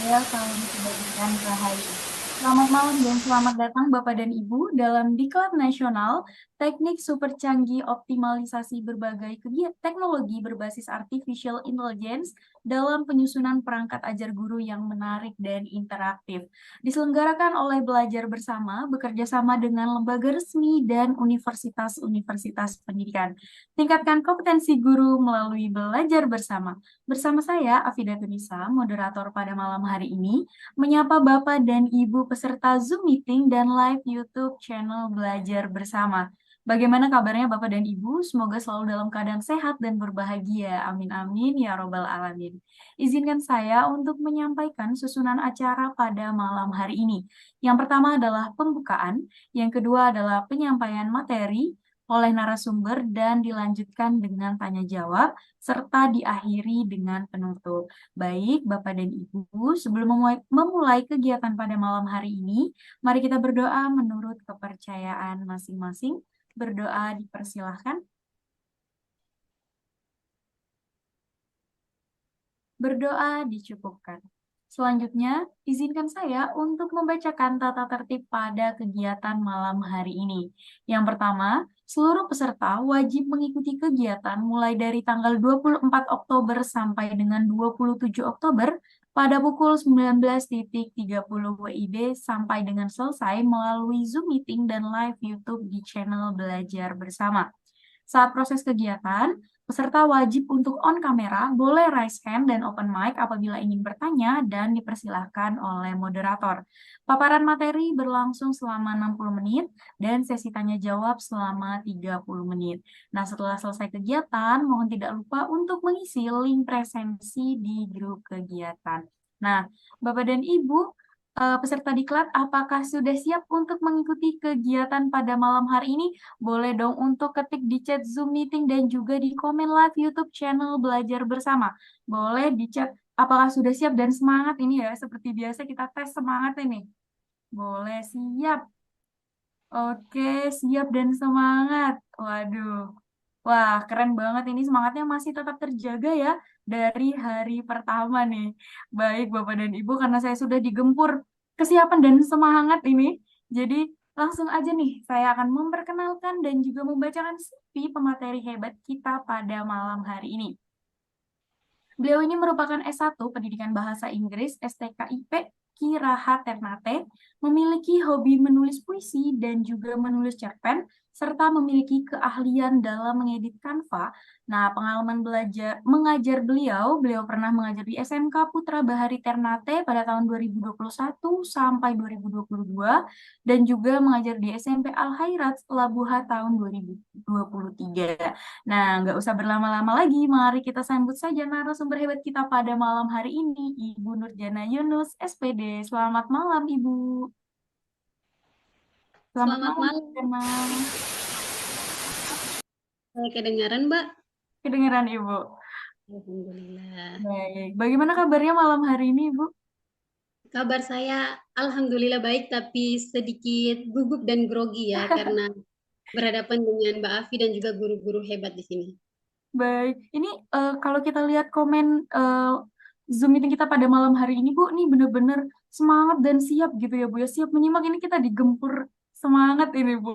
Saya salam kebajikan Rahayu. Selamat malam dan selamat datang Bapak dan Ibu dalam Diklat Nasional Teknik Super Canggih Optimalisasi Berbagai Teknologi Berbasis Artificial Intelligence dalam penyusunan perangkat ajar guru yang menarik dan interaktif. Diselenggarakan oleh Belajar Bersama bekerja sama dengan lembaga resmi dan universitas-universitas pendidikan. Tingkatkan kompetensi guru melalui Belajar Bersama. Bersama saya, Afida Tunisa, moderator pada malam hari ini, menyapa Bapak dan Ibu peserta Zoom meeting dan live YouTube channel Belajar Bersama. Bagaimana kabarnya Bapak dan Ibu? Semoga selalu dalam keadaan sehat dan berbahagia. Amin amin ya robbal alamin. Izinkan saya untuk menyampaikan susunan acara pada malam hari ini. Yang pertama adalah pembukaan, yang kedua adalah penyampaian materi oleh narasumber dan dilanjutkan dengan tanya jawab serta diakhiri dengan penutup. Baik, Bapak dan Ibu, sebelum memulai kegiatan pada malam hari ini, mari kita berdoa menurut kepercayaan masing-masing. Berdoa dipersilahkan. Berdoa dicukupkan. Selanjutnya, izinkan saya untuk membacakan tata tertib pada kegiatan malam hari ini. Yang pertama, seluruh peserta wajib mengikuti kegiatan mulai dari tanggal 24 Oktober sampai dengan 27 Oktober pada pukul 19.30 WIB sampai dengan selesai melalui Zoom meeting dan live YouTube di channel Belajar Bersama. Saat proses kegiatan, peserta wajib untuk on kamera, boleh raise hand dan open mic apabila ingin bertanya dan dipersilahkan oleh moderator. Paparan materi berlangsung selama 60 menit dan sesi tanya jawab selama 30 menit. Nah, setelah selesai kegiatan, mohon tidak lupa untuk mengisi link presensi di grup kegiatan. Nah, Bapak dan Ibu, peserta diklat, apakah sudah siap untuk mengikuti kegiatan pada malam hari ini? Boleh dong untuk ketik di chat Zoom meeting dan juga di komen live YouTube channel Belajar Bersama. Boleh di chat apakah sudah siap dan semangat ini ya. Seperti biasa kita tes semangat ini. Boleh, siap. Oke, siap dan semangat. Waduh. Wah, keren banget ini semangatnya masih tetap terjaga ya dari hari pertama nih. Baik, Bapak dan Ibu, karena saya sudah digempur kesiapan dan semangat ini. Jadi langsung aja nih, saya akan memperkenalkan dan juga membacakan CV pemateri hebat kita pada malam hari ini. Beliau ini merupakan S1 Pendidikan Bahasa Inggris STKIP Kiraha Ternate, memiliki hobi menulis puisi dan juga menulis cerpen, serta memiliki keahlian dalam mengedit Canva. Nah, pengalaman belajar mengajar beliau pernah mengajar di SMK Putra Bahari Ternate pada tahun 2021 sampai 2022 dan juga mengajar di SMP Al Khairat Labuha tahun 2023. Nah, nggak usah berlama-lama lagi, mari kita sambut saja narasumber hebat kita pada malam hari ini, Ibu Nurjana Yunus, SPD. Selamat malam, Ibu. Selamat Selamat malam, malam. Nurjana. Saya kedengaran, Mbak? Kedengeran, Ibu. Alhamdulillah. Baik. Bagaimana kabarnya malam hari ini, Ibu? Kabar saya alhamdulillah baik, tapi sedikit gugup dan grogi ya karena berhadapan dengan Mbak Afi dan juga guru-guru hebat di sini. Baik. Ini kalau kita lihat komen Zoom meeting kita pada malam hari ini, Bu, nih bener-bener semangat dan siap gitu ya, Bu ya. Siap menyimak ini kita digempur semangat ini, Bu.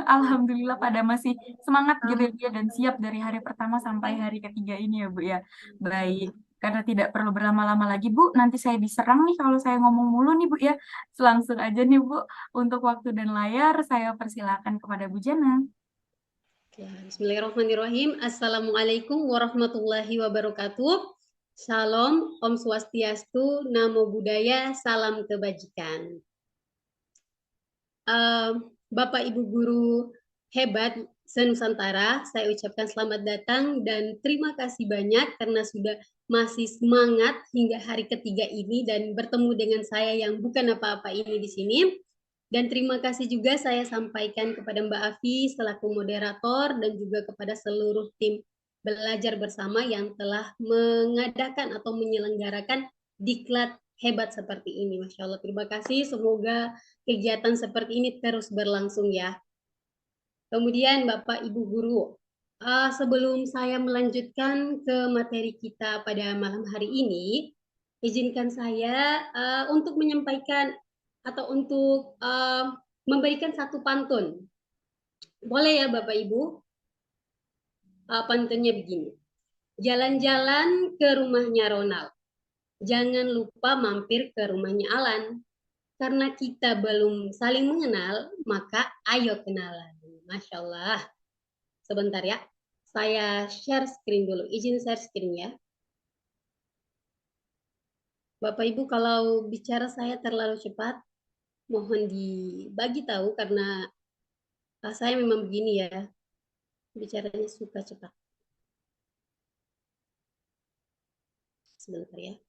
Alhamdulillah pada masih semangat gitu ya, Bu, ya, dan siap dari hari pertama sampai hari ketiga ini ya, Bu ya. Baik. Karena tidak perlu berlama-lama lagi, Bu. Nanti saya diserang nih kalau saya ngomong mulu nih, Bu ya. Langsung aja nih, Bu. Untuk waktu dan layar, saya persilakan kepada Bu Jana. Ya, Bismillahirrahmanirrahim. Assalamualaikum warahmatullahi wabarakatuh. Shalom, Om Swastiastu, Namo Buddhaya, Salam Kebajikan. Bapak Ibu guru hebat se-Nusantara, saya ucapkan selamat datang dan terima kasih banyak karena sudah masih semangat hingga hari ketiga ini dan bertemu dengan saya yang bukan apa-apa ini di sini. Dan terima kasih juga saya sampaikan kepada Mbak Afi selaku moderator dan juga kepada seluruh tim belajar bersama yang telah mengadakan atau menyelenggarakan diklat hebat seperti ini. Masya Allah, terima kasih. Semoga kegiatan seperti ini terus berlangsung ya. Kemudian Bapak Ibu Guru, sebelum saya melanjutkan ke materi kita pada malam hari ini, izinkan saya untuk menyampaikan atau untuk memberikan satu pantun. Boleh ya Bapak Ibu? Pantunnya begini. Jalan-jalan ke rumahnya Ronald. Jangan lupa mampir ke rumahnya Alan. Karena kita belum saling mengenal, maka ayo kenalan. Masya Allah. Sebentar ya. Saya share screen dulu. Izin share screen ya. Bapak Ibu kalau bicara saya terlalu cepat, mohon dibagi tahu karena saya memang begini ya. Bicaranya suka cepat. Sebentar ya.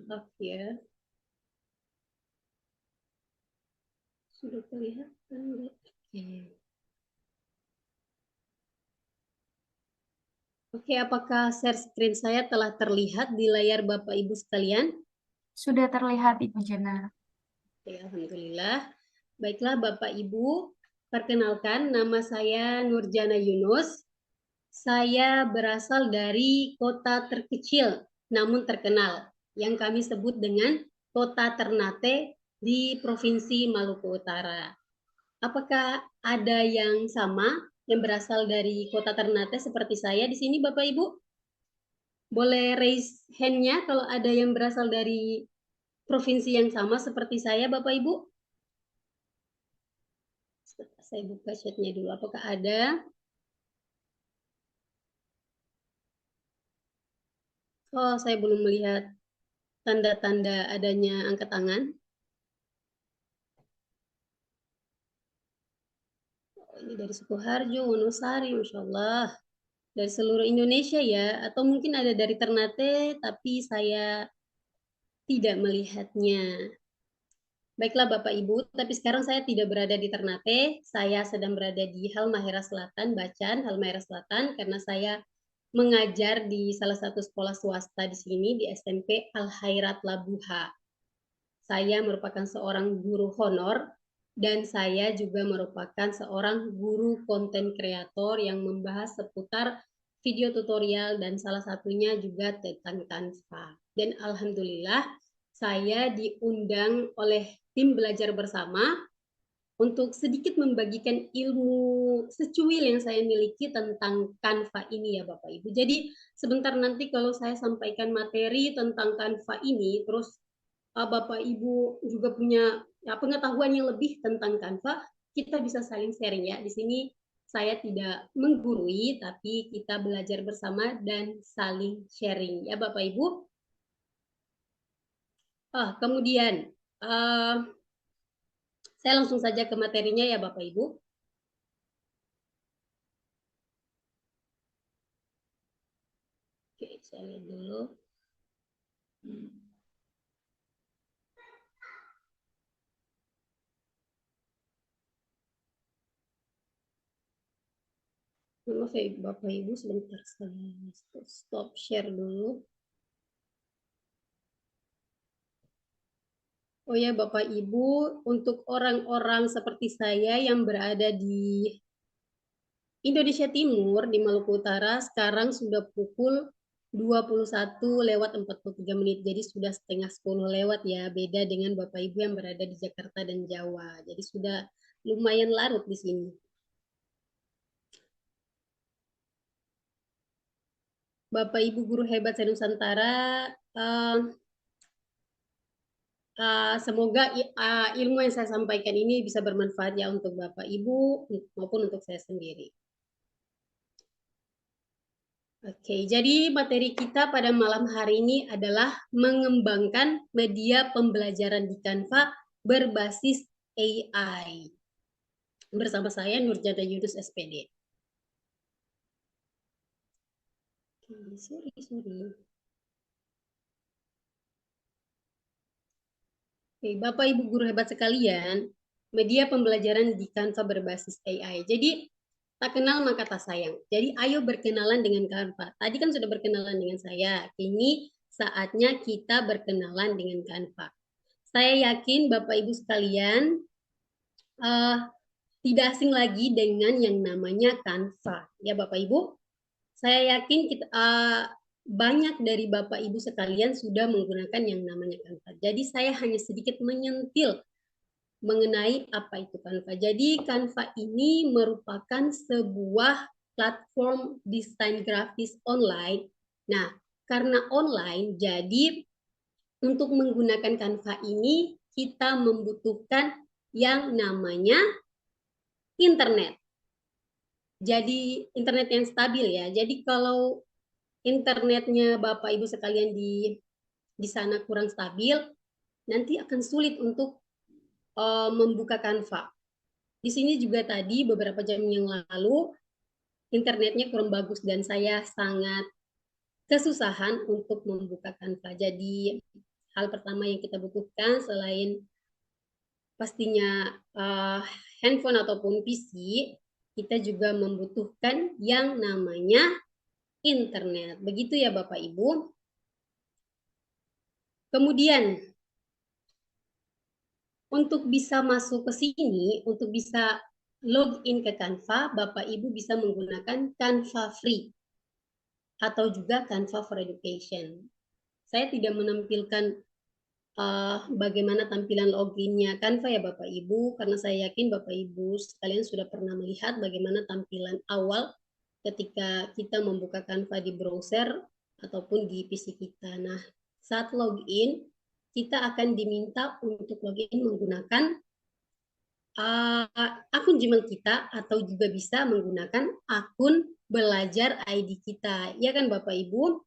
Maaf ya. Sudah kelihatan nggak? Oke. Oke, apakah share screen saya telah terlihat di layar Bapak Ibu sekalian? Sudah terlihat, Ibu Jana. Oke, alhamdulillah. Baiklah Bapak Ibu, perkenalkan nama saya Nurjana Yunus. Saya berasal dari kota terkecil namun terkenal yang kami sebut dengan Kota Ternate di Provinsi Maluku Utara. Apakah ada yang sama yang berasal dari Kota Ternate seperti saya di sini Bapak Ibu? Boleh raise hand-nya kalau ada yang berasal dari provinsi yang sama seperti saya Bapak Ibu? Saya buka chatnya dulu. Apakah ada? Oh, saya belum melihat tanda-tanda adanya angkat tangan. Oh, ini dari Sukoharjo, Wonosari, Masya Allah. Dari seluruh Indonesia ya, atau mungkin ada dari Ternate, tapi saya tidak melihatnya. Baiklah Bapak Ibu, tapi sekarang saya tidak berada di Ternate, saya sedang berada di Halmahera Selatan, Bacan, Halmahera Selatan, karena saya mengajar di salah satu sekolah swasta di sini, di SMP Al Khairat Labuha. Saya merupakan seorang guru honor dan saya juga merupakan seorang guru konten kreator yang membahas seputar video tutorial dan salah satunya juga tentang Canva. Dan alhamdulillah saya diundang oleh tim belajar bersama untuk sedikit membagikan ilmu secuil yang saya miliki tentang Canva ini ya Bapak Ibu. Jadi sebentar nanti kalau saya sampaikan materi tentang Canva ini, terus Bapak Ibu juga punya ya, pengetahuan yang lebih tentang Canva, kita bisa saling sharing ya. Di sini saya tidak menggurui, tapi kita belajar bersama dan saling sharing ya Bapak Ibu. Kemudian uh, saya langsung saja ke materinya ya Bapak Ibu. Oke, saya lihat dulu. Maaf ya Bapak Ibu, sebentar saya stop share dulu. Oh ya Bapak Ibu, untuk orang-orang seperti saya yang berada di Indonesia Timur, di Maluku Utara, sekarang sudah pukul 21:43. Jadi sudah setengah 10 lewat ya, beda dengan Bapak Ibu yang berada di Jakarta dan Jawa. Jadi sudah lumayan larut di sini. Bapak Ibu guru hebat Nusantara, uh, semoga ilmu yang saya sampaikan ini bisa bermanfaat ya untuk Bapak Ibu maupun untuk saya sendiri. Oke, jadi materi kita pada malam hari ini adalah mengembangkan media pembelajaran di Canva berbasis AI. Bersama saya Nurjana Yunus SPD. Oke, sorry. Oke, Bapak Ibu guru hebat sekalian, media pembelajaran di Canva berbasis AI. Jadi tak kenal maka tak sayang. Jadi ayo berkenalan dengan Canva. Tadi kan sudah berkenalan dengan saya. Ini saatnya kita berkenalan dengan Canva. Saya yakin Bapak Ibu sekalian uh, tidak asing lagi dengan yang namanya Canva. Ya Bapak Ibu, saya yakin banyak dari Bapak Ibu sekalian sudah menggunakan yang namanya Canva. Jadi saya hanya sedikit menyentil mengenai apa itu Canva. Jadi Canva ini merupakan sebuah platform desain grafis online. Nah, karena online, jadi untuk menggunakan Canva ini kita membutuhkan yang namanya internet. Jadi internet yang stabil ya. Jadi kalau internetnya Bapak Ibu sekalian di sana kurang stabil, nanti akan sulit untuk membuka Canva. Di sini juga tadi beberapa jam yang lalu internetnya kurang bagus dan saya sangat kesusahan untuk membuka Canva. Jadi hal pertama yang kita butuhkan selain pastinya handphone ataupun PC, kita juga membutuhkan yang namanya internet. Begitu ya Bapak Ibu. Kemudian untuk bisa masuk ke sini, untuk bisa login ke Canva, Bapak Ibu bisa menggunakan Canva Free atau juga Canva for Education. Saya tidak menampilkan bagaimana tampilan loginnya Canva ya Bapak Ibu, karena saya yakin Bapak Ibu sekalian sudah pernah melihat bagaimana tampilan awal ketika kita membuka Canva di browser ataupun di PC kita. Nah, saat login, kita akan diminta untuk login menggunakan akun Gmail kita atau juga bisa menggunakan akun belajar ID kita. Ya kan Bapak Ibu?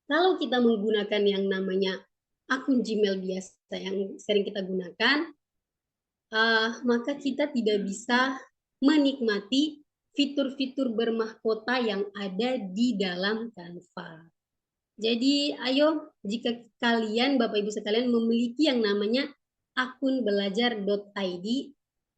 Kalau kita menggunakan yang namanya akun Gmail biasa yang sering kita gunakan, maka kita tidak bisa menikmati fitur-fitur bermahkota yang ada di dalam Canva. Jadi ayo jika kalian Bapak Ibu sekalian memiliki yang namanya akun belajar.id,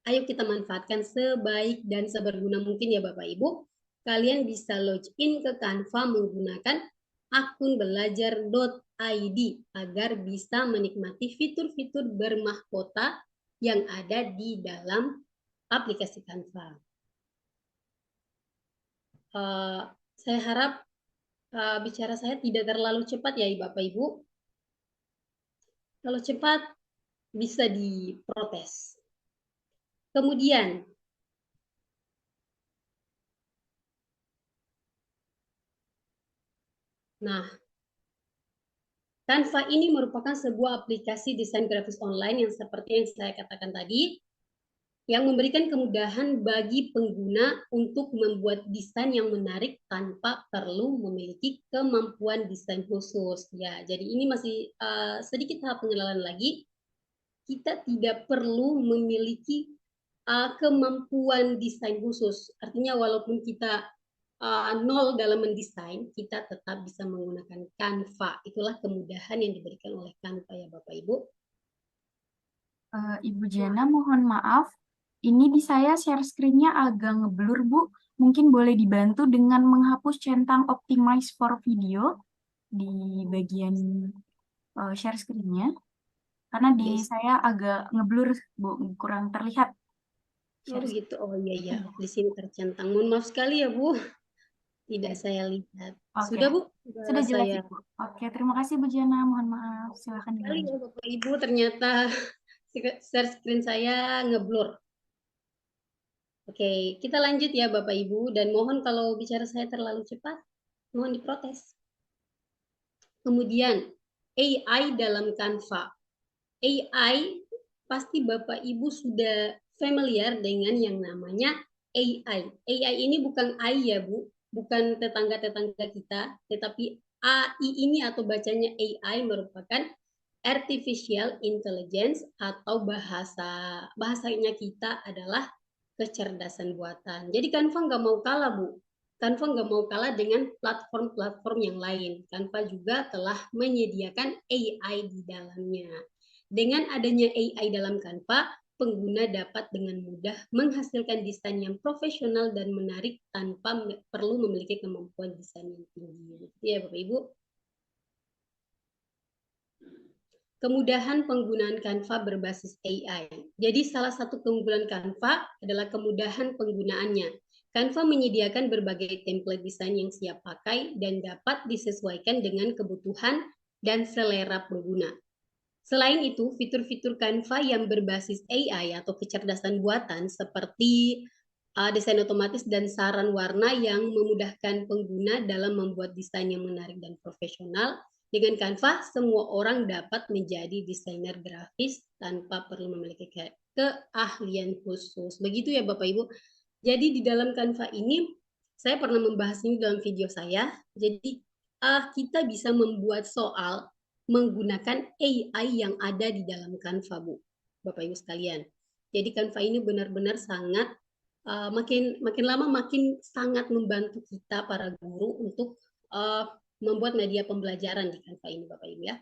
ayo kita manfaatkan sebaik dan seberguna mungkin ya Bapak Ibu. Kalian bisa login ke Canva menggunakan akun belajar.id agar bisa menikmati fitur-fitur bermahkota yang ada di dalam aplikasi Canva. Saya harap bicara saya tidak terlalu cepat ya Bapak Ibu. Kalau cepat bisa diprotes. Kemudian, nah, Canva ini merupakan sebuah aplikasi desain grafis online yang seperti yang saya katakan tadi, yang memberikan kemudahan bagi pengguna untuk membuat desain yang menarik tanpa perlu memiliki kemampuan desain khusus. Ya, jadi ini masih sedikit tahap pengenalan lagi. Kita tidak perlu memiliki kemampuan desain khusus. Artinya walaupun kita nol dalam mendesain, kita tetap bisa menggunakan Canva. Itulah kemudahan yang diberikan oleh Canva ya Bapak Ibu. Ibu Jana, mohon maaf. Ini di saya share screen-nya agak ngeblur, Bu. Mungkin boleh dibantu dengan menghapus centang optimize for video di bagian share screen-nya. Karena di Yes. saya agak ngeblur, Bu. Kurang terlihat. Oh Share begitu. Oh iya ya, screen. di sini tercentang. Mohon maaf sekali ya Bu, tidak Baik. saya lihat. Oke, Sudah Bu, sudah sudah jelas saya Ibu. Oke, terima kasih Bu Jana. Mohon maaf. Silakan sekali ya dilanjut. Bapak Ibu, ternyata share screen saya ngeblur. Oke, kita lanjut ya Bapak Ibu, dan mohon kalau bicara saya terlalu cepat, mohon diprotes. Kemudian, AI dalam Canva. AI, pasti Bapak Ibu sudah familiar dengan yang namanya AI. AI ini bukan AI ya Bu, bukan tetangga-tetangga kita, tetapi AI ini atau bacanya AI merupakan artificial intelligence atau bahasanya kita adalah kecerdasan buatan. Jadi Canva nggak mau kalah Bu. Canva nggak mau kalah dengan platform-platform yang lain. Canva juga telah menyediakan AI di dalamnya. Dengan adanya AI dalam Canva, pengguna dapat dengan mudah menghasilkan desain yang profesional dan menarik tanpa perlu memiliki kemampuan desain yang tinggi. Ya Bapak Ibu. Kemudahan penggunaan Canva berbasis AI. Jadi salah satu keunggulan Canva adalah kemudahan penggunaannya. Canva menyediakan berbagai template desain yang siap pakai dan dapat disesuaikan dengan kebutuhan dan selera pengguna. Selain itu, fitur-fitur Canva yang berbasis AI atau kecerdasan buatan seperti desain otomatis dan saran warna yang memudahkan pengguna dalam membuat desain yang menarik dan profesional. Dengan Canva, semua orang dapat menjadi desainer grafis tanpa perlu memiliki keahlian khusus. Begitu ya Bapak Ibu. Jadi di dalam Canva ini, saya pernah membahas ini dalam video saya. Jadi kita bisa membuat soal menggunakan AI yang ada di dalam Canva, Bu. Bapak Ibu sekalian. Jadi Canva ini benar-benar sangat makin lama makin sangat membantu kita para guru untuk membuat media pembelajaran di Canva ini, Bapak Ibu ya.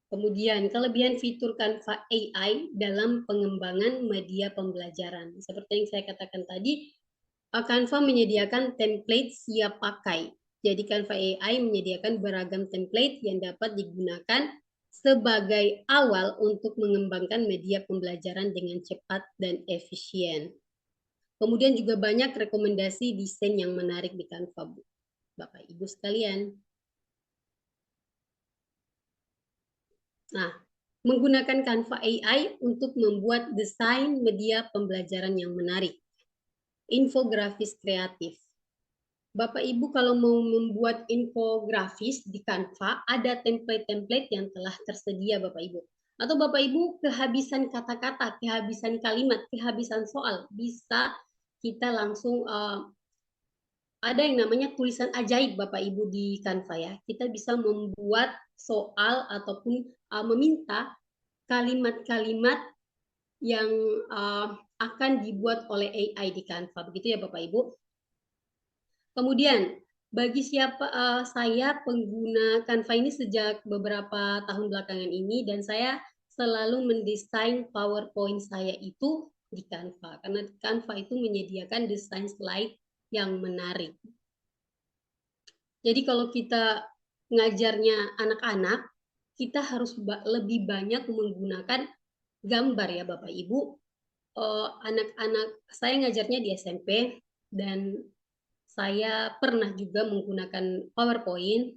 Kemudian kelebihan fitur Canva AI dalam pengembangan media pembelajaran. Seperti yang saya katakan tadi, Canva menyediakan template siap pakai. Jadi Canva AI menyediakan beragam template yang dapat digunakan sebagai awal untuk mengembangkan media pembelajaran dengan cepat dan efisien. Kemudian juga banyak rekomendasi desain yang menarik di Canva, Bapak Ibu sekalian. Nah, menggunakan Canva AI untuk membuat desain media pembelajaran yang menarik. Infografis kreatif. Bapak Ibu kalau mau membuat infografis di Canva, ada template-template yang telah tersedia Bapak Ibu. Atau Bapak Ibu kehabisan kata-kata, kehabisan kalimat, kehabisan soal, bisa kita langsung ada yang namanya tulisan ajaib Bapak Ibu di Canva ya. Kita bisa membuat soal ataupun meminta kalimat-kalimat yang akan dibuat oleh AI di Canva. Begitu ya Bapak Ibu. Kemudian bagi siapa saya pengguna Canva ini sejak beberapa tahun belakangan ini dan saya selalu mendesain PowerPoint saya itu di Canva karena Canva itu menyediakan desain slide yang menarik. Jadi kalau kita ngajarnya anak-anak, kita harus lebih banyak menggunakan gambar ya Bapak Ibu. Anak-anak saya ngajarnya di SMP dan saya pernah juga menggunakan PowerPoint,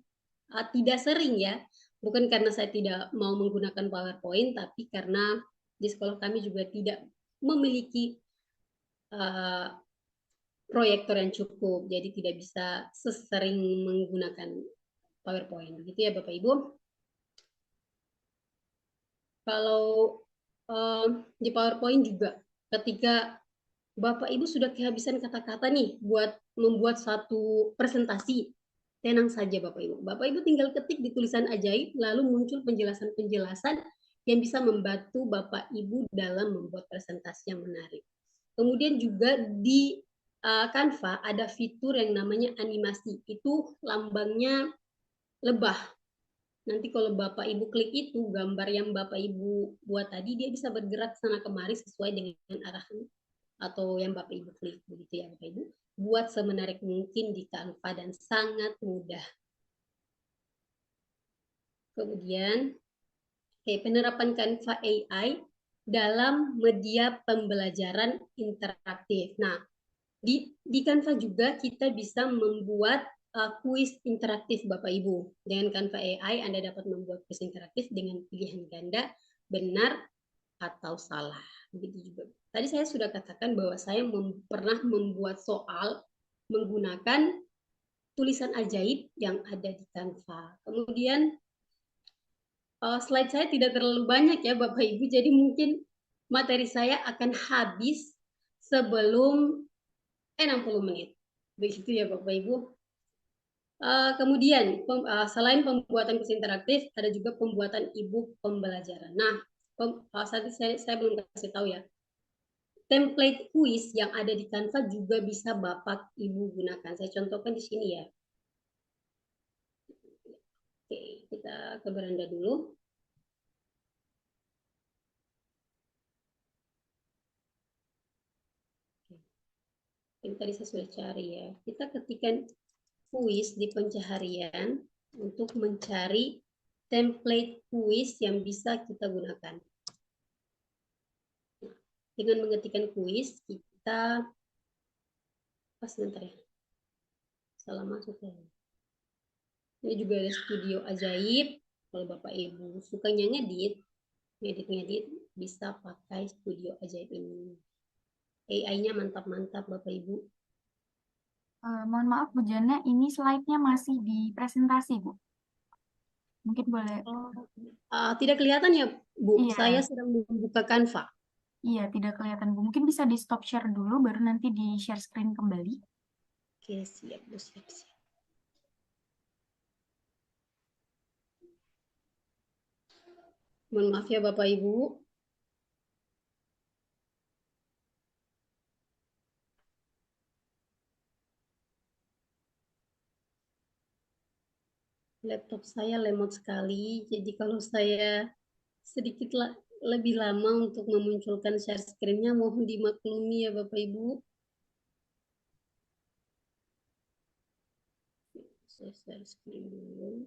tidak sering ya, bukan karena saya tidak mau menggunakan PowerPoint, tapi karena di sekolah kami juga tidak memiliki proyektor yang cukup, jadi tidak bisa sesering menggunakan PowerPoint. Begitu ya Bapak Ibu. Kalau di PowerPoint juga, ketika Bapak Ibu sudah kehabisan kata-kata nih buat membuat satu presentasi, tenang saja Bapak Ibu. Bapak Ibu tinggal ketik di tulisan ajaib, lalu muncul penjelasan-penjelasan yang bisa membantu Bapak Ibu dalam membuat presentasi yang menarik. Kemudian juga di Canva ada fitur yang namanya animasi. Itu lambangnya lebah. Nanti kalau Bapak Ibu klik itu, gambar yang Bapak Ibu buat tadi, dia bisa bergerak sana kemari sesuai dengan arahan atau yang Bapak Ibu klik. Begitu ya Bapak Ibu. Buat semenarik mungkin di Canva dan sangat mudah. Kemudian, penerapan Canva AI dalam media pembelajaran interaktif. Nah, di Canva juga kita bisa membuat kuis interaktif Bapak Ibu. Dengan Canva AI Anda dapat membuat kuis interaktif dengan pilihan ganda benar atau salah. Begitu juga. Tadi saya sudah katakan bahwa saya pernah membuat soal menggunakan tulisan ajaib yang ada di Canva. Kemudian slide saya tidak terlalu banyak ya Bapak Ibu, jadi mungkin materi saya akan habis sebelum 60 menit. Begitu ya Bapak Ibu. Kemudian, selain pembuatan kuis interaktif, ada juga pembuatan e-book pembelajaran. Nah, saat ini saya belum kasih tahu ya. Template kuis yang ada di Canva juga bisa Bapak Ibu gunakan. Saya contohkan di sini ya. Oke, kita ke beranda dulu. Ini tadi saya sudah cari ya. Kita ketikkan kuis di pencaharian. untuk mencari template kuis yang bisa kita gunakan. Dengan mengetikkan kuis, kita sebentar ya, salah masuk ya. Ini juga ada studio ajaib. Kalau Bapak Ibu sukanya ngedit bisa pakai studio ajaib ini. AI-nya mantap-mantap Bapak Ibu. Mohon maaf Bu Jana, ini slide-nya masih di presentasi Bu. Mungkin boleh. Tidak kelihatan ya Bu, saya Iya, sedang membuka Canva. iya tidak kelihatan Bu. Mungkin bisa di stop share dulu, baru nanti di share screen kembali. Oke, siap Bu, siap. Mohon maaf ya Bapak Ibu. Laptop saya lemot sekali, jadi kalau saya sedikit lebih lama untuk memunculkan share screen-nya, mohon dimaklumi ya Bapak Ibu. Saya share screen dulu.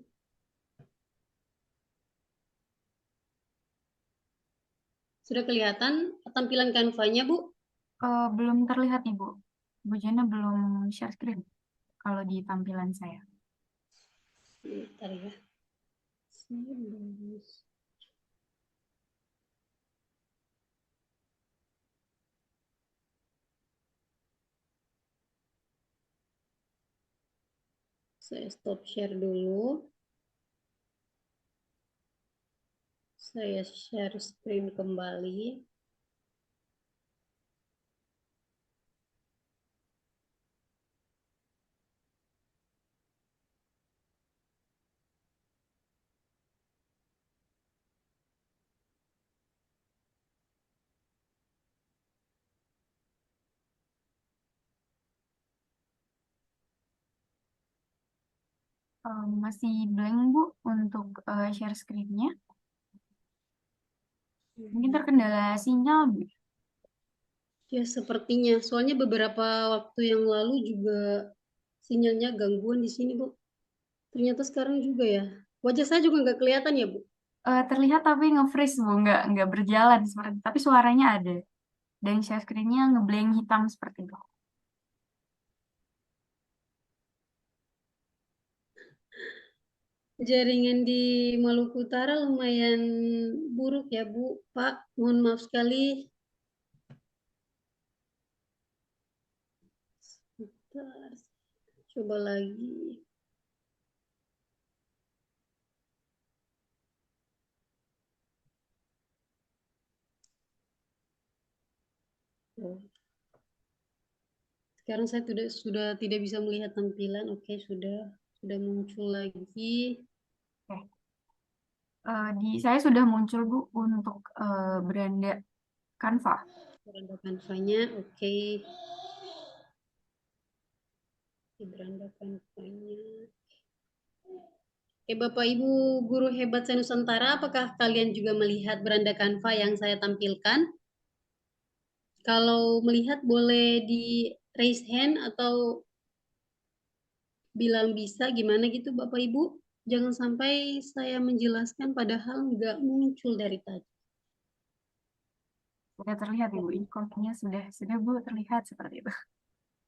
Sudah kelihatan tampilan Canva-nya, Bu? Belum terlihat Ibu. Bu Jana belum share screen kalau di tampilan saya. Bentar ya. Saya belum. Saya stop share dulu. Saya share screen kembali. Masih blank Bu untuk share screen-nya. Mungkin terkendala sinyal Bu. Ya, sepertinya. Soalnya beberapa waktu yang lalu juga sinyalnya gangguan di sini, Bu. Ternyata sekarang juga ya. Wajah saya juga nggak kelihatan ya, Bu. Terlihat tapi nge-freeze Bu, nggak berjalan seperti tapi suaranya ada. Dan share screen-nya ngeblank hitam seperti itu. Jaringan di Maluku Utara lumayan buruk ya, Bu. Pak, mohon maaf sekali. Bentar, coba lagi. Oh, sekarang saya sudah tidak bisa melihat tampilan. Oke, sudah muncul lagi. Oke. Saya sudah muncul Bu untuk beranda Canva. Beranda Canva-nya, oke. Beranda Canva-nya. Oke, Bapak Ibu guru hebat Senusantara, apakah kalian juga melihat beranda Canva yang saya tampilkan? Kalau melihat boleh di raise hand atau bilang bisa gimana gitu Bapak Ibu. Jangan sampai saya menjelaskan padahal nggak muncul dari tadi. Sudah terlihat Ibu, ikonnya sudah Bu terlihat seperti itu.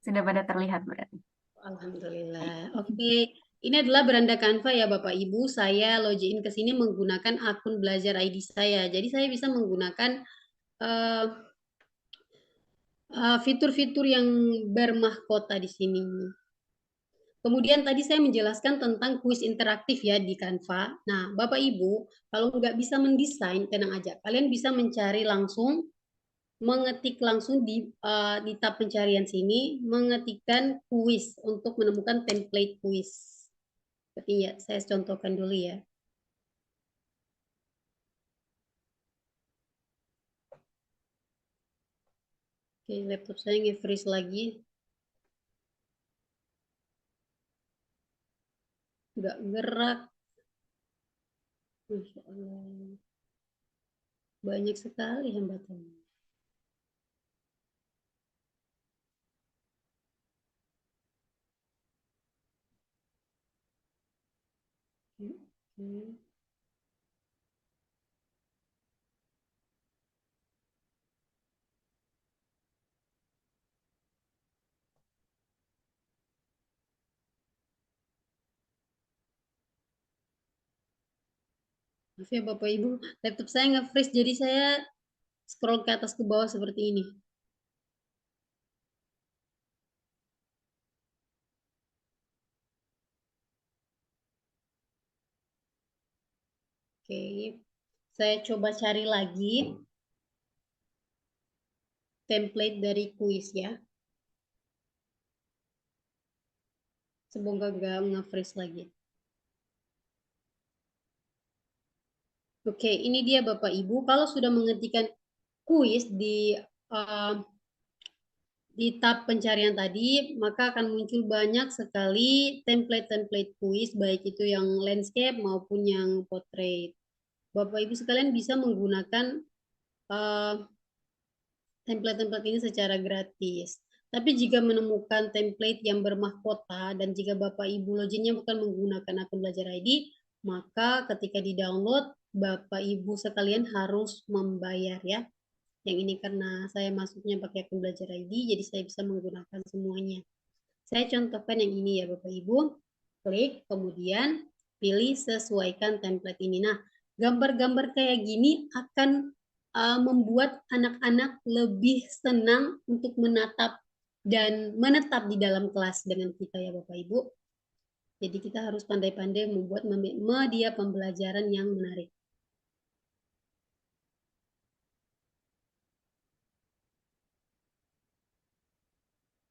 Sudah pada terlihat berarti. Alhamdulillah. Oke, ini adalah beranda Canva ya Bapak Ibu. Saya login ke sini menggunakan akun belajar ID saya. Jadi saya bisa menggunakan uh, fitur-fitur yang bermahkota di sini. Kemudian tadi saya menjelaskan tentang kuis interaktif ya di Canva. Nah, Bapak Ibu, kalau nggak bisa mendesain, tenang aja. Kalian bisa mencari langsung, mengetik langsung di tab pencarian sini, mengetikkan kuis untuk menemukan template kuis. Seperti ya, saya contohkan dulu ya. Oke, laptop saya nge-freeze lagi. Nggak gerak. Masya Allah. Banyak sekali hambatannya. Oke. Maaf ya Bapak Ibu, laptop saya nge-freeze jadi saya scroll ke atas ke bawah seperti ini. Oke, saya coba cari lagi template dari kuis ya. Semoga gak nge-freeze lagi. Oke, ini dia Bapak Ibu. Kalau sudah mengetikkan kuis uh, di tab pencarian tadi, maka akan muncul banyak sekali template-template kuis, baik itu yang landscape maupun yang portrait. Bapak Ibu sekalian bisa menggunakan uh, template-template ini secara gratis. Tapi jika menemukan template yang bermahkota dan jika Bapak Ibu loginnya bukan menggunakan akun Belajar ID, maka ketika di-download, Bapak Ibu sekalian harus membayar ya. Yang ini karena saya masuknya pakai akun Belajar ID, jadi saya bisa menggunakan semuanya. Saya contohkan yang ini ya Bapak Ibu. Klik, kemudian pilih sesuaikan template ini. Nah, gambar-gambar kayak gini akan membuat anak-anak lebih senang untuk menatap dan menetap di dalam kelas dengan kita ya Bapak Ibu. Jadi kita harus pandai-pandai membuat media pembelajaran yang menarik.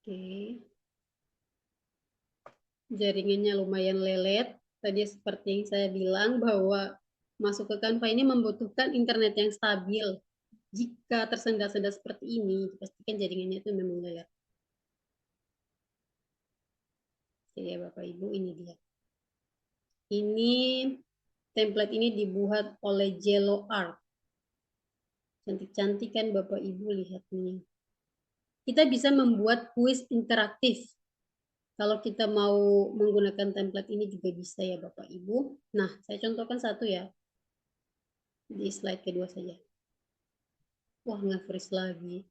Oke, jaringannya lumayan lelet. Tadi seperti yang saya bilang bahwa masuk ke Canva ini membutuhkan internet yang stabil. Jika tersendat-sendat seperti ini, pastikan jaringannya itu memang lelet. Oke ya Bapak Ibu, ini dia. Ini template ini dibuat oleh Jello Art. Cantik-cantik kan Bapak Ibu, lihat nih. Kita bisa membuat kuis interaktif. Kalau kita mau menggunakan template ini juga bisa ya Bapak Ibu. Nah, saya contohkan satu ya. Di slide kedua saja. Wah, nge-freeze lagi.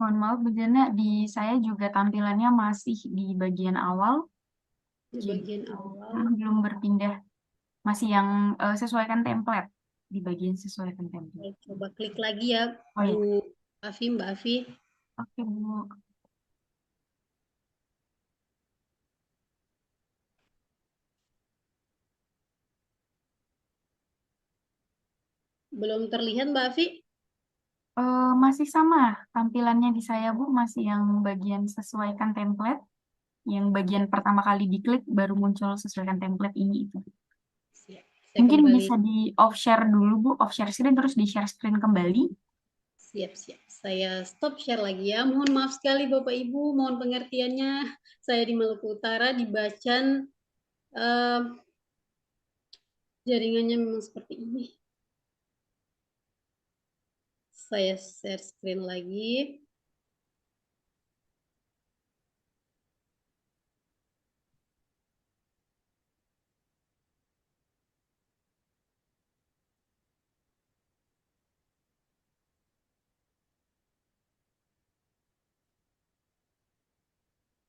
Mohon maaf, Bu Jana, di saya juga tampilannya masih di bagian awal, Di jadi bagian awal. belum berpindah. Masih yang sesuaikan template, di bagian sesuaikan template. Saya coba klik lagi ya, Oh Bu ya, Afi, Mbak Afi. oke Bu. Belum terlihat Mbak Afi? Masih sama tampilannya di saya Bu, masih yang bagian sesuaikan template, yang bagian pertama kali diklik baru muncul sesuaikan template ini itu. Siap. Saya Mungkin kembali. bisa di off share dulu Bu, off share screen terus di share screen kembali. Siap-siap. Saya stop share lagi ya. Mohon maaf sekali Bapak Ibu, mohon pengertiannya. Saya di Maluku Utara, di Bacan, eh, jaringannya memang seperti ini. Saya share screen lagi.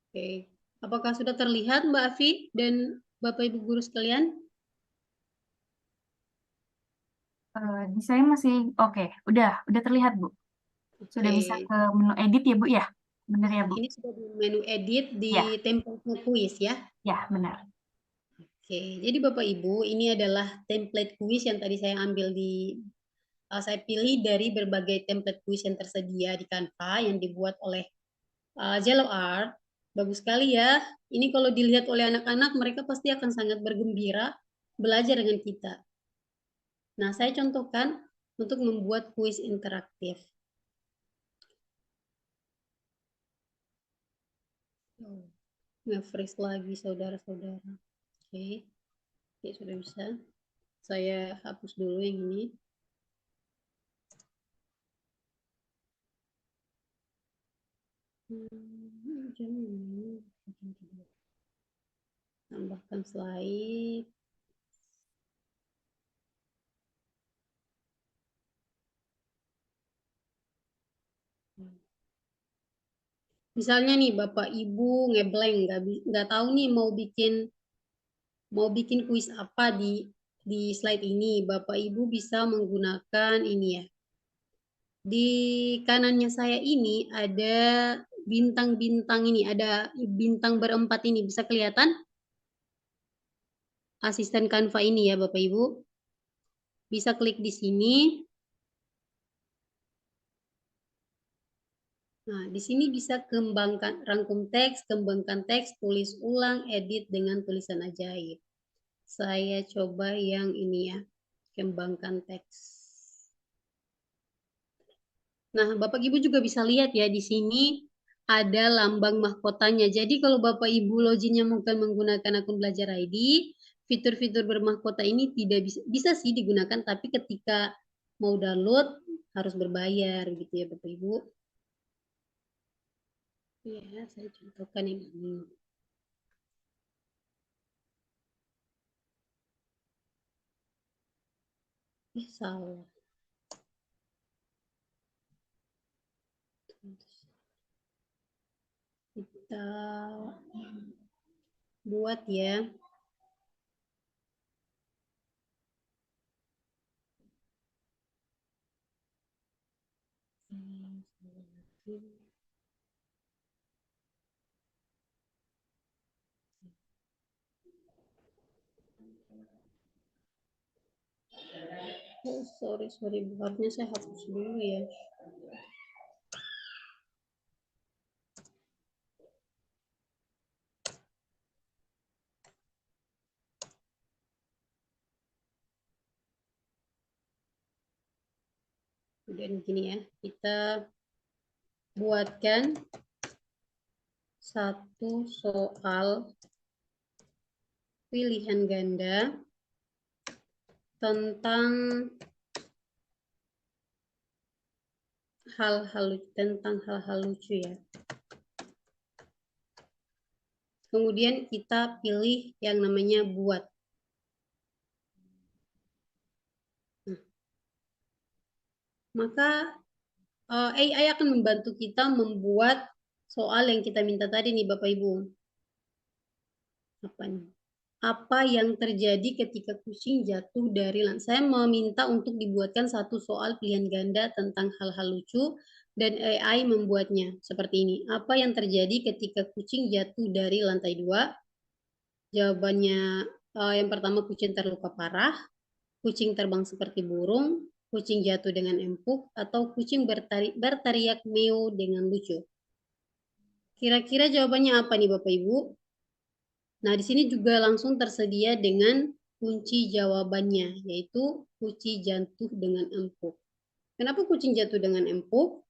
Oke. Apakah sudah terlihat Mbak Afi dan Bapak Ibu guru sekalian? Di saya masih oke, udah terlihat Bu. Sudah Oke. bisa ke menu edit ya Bu ya? Benar ya Bu? Ini sudah di menu edit di Ya, template kuis ya. ya benar. Oke, jadi Bapak Ibu, ini adalah template kuis yang tadi saya ambil saya pilih dari berbagai template kuis yang tersedia di Canva yang dibuat oleh Jello Art. Bagus sekali ya. Ini kalau dilihat oleh anak-anak, mereka pasti akan sangat bergembira belajar dengan kita. Nah, saya contohkan untuk membuat kuis interaktif. Oh, nge-freeze lagi saudara-saudara. Oke, oke sudah bisa. Saya hapus dulu yang ini. Jangan. Tambahkan slide. Misalnya nih Bapak Ibu ngeblank, nggak tahu nih mau bikin kuis apa di slide ini. Bapak Ibu bisa menggunakan ini ya. Di kanannya saya ini ada bintang-bintang ini, ada bintang berempat ini. Bisa kelihatan asisten Canva ini ya Bapak Ibu. Bisa klik di sini. Nah, di sini bisa kembangkan rangkum teks, kembangkan teks, tulis ulang, edit dengan tulisan ajaib. Saya coba yang ini ya, kembangkan teks. Nah, Bapak Ibu juga bisa lihat ya, di sini ada lambang mahkotanya. Jadi kalau Bapak Ibu loginnya mungkin menggunakan akun Belajar ID, fitur-fitur bermahkota ini tidak bisa sih digunakan, tapi ketika mau download harus berbayar gitu ya Bapak Ibu. Ya, saya contohkan yang ini. Salah. Kita buat ya. Oh, sorry, harusnya saya hapus dulu ya. Kemudian gini ya, kita buatkan satu soal pilihan ganda tentang hal-hal lucu ya. Kemudian kita pilih yang namanya buat. Nah, maka AI akan membantu kita membuat soal yang kita minta tadi nih Bapak Ibu. Apa nih? Apa yang terjadi ketika kucing jatuh dari lantai? Saya meminta untuk dibuatkan satu soal pilihan ganda tentang hal-hal lucu dan AI membuatnya seperti ini. Apa yang terjadi ketika kucing jatuh dari lantai 2? Jawabannya yang pertama kucing terluka parah, kucing terbang seperti burung, kucing jatuh dengan empuk, atau kucing berteriak meow dengan lucu. Kira-kira jawabannya apa nih Bapak Ibu? Nah, di sini juga langsung tersedia dengan kunci jawabannya, yaitu kucing jatuh dengan empuk. Kenapa kucing jatuh dengan empuk?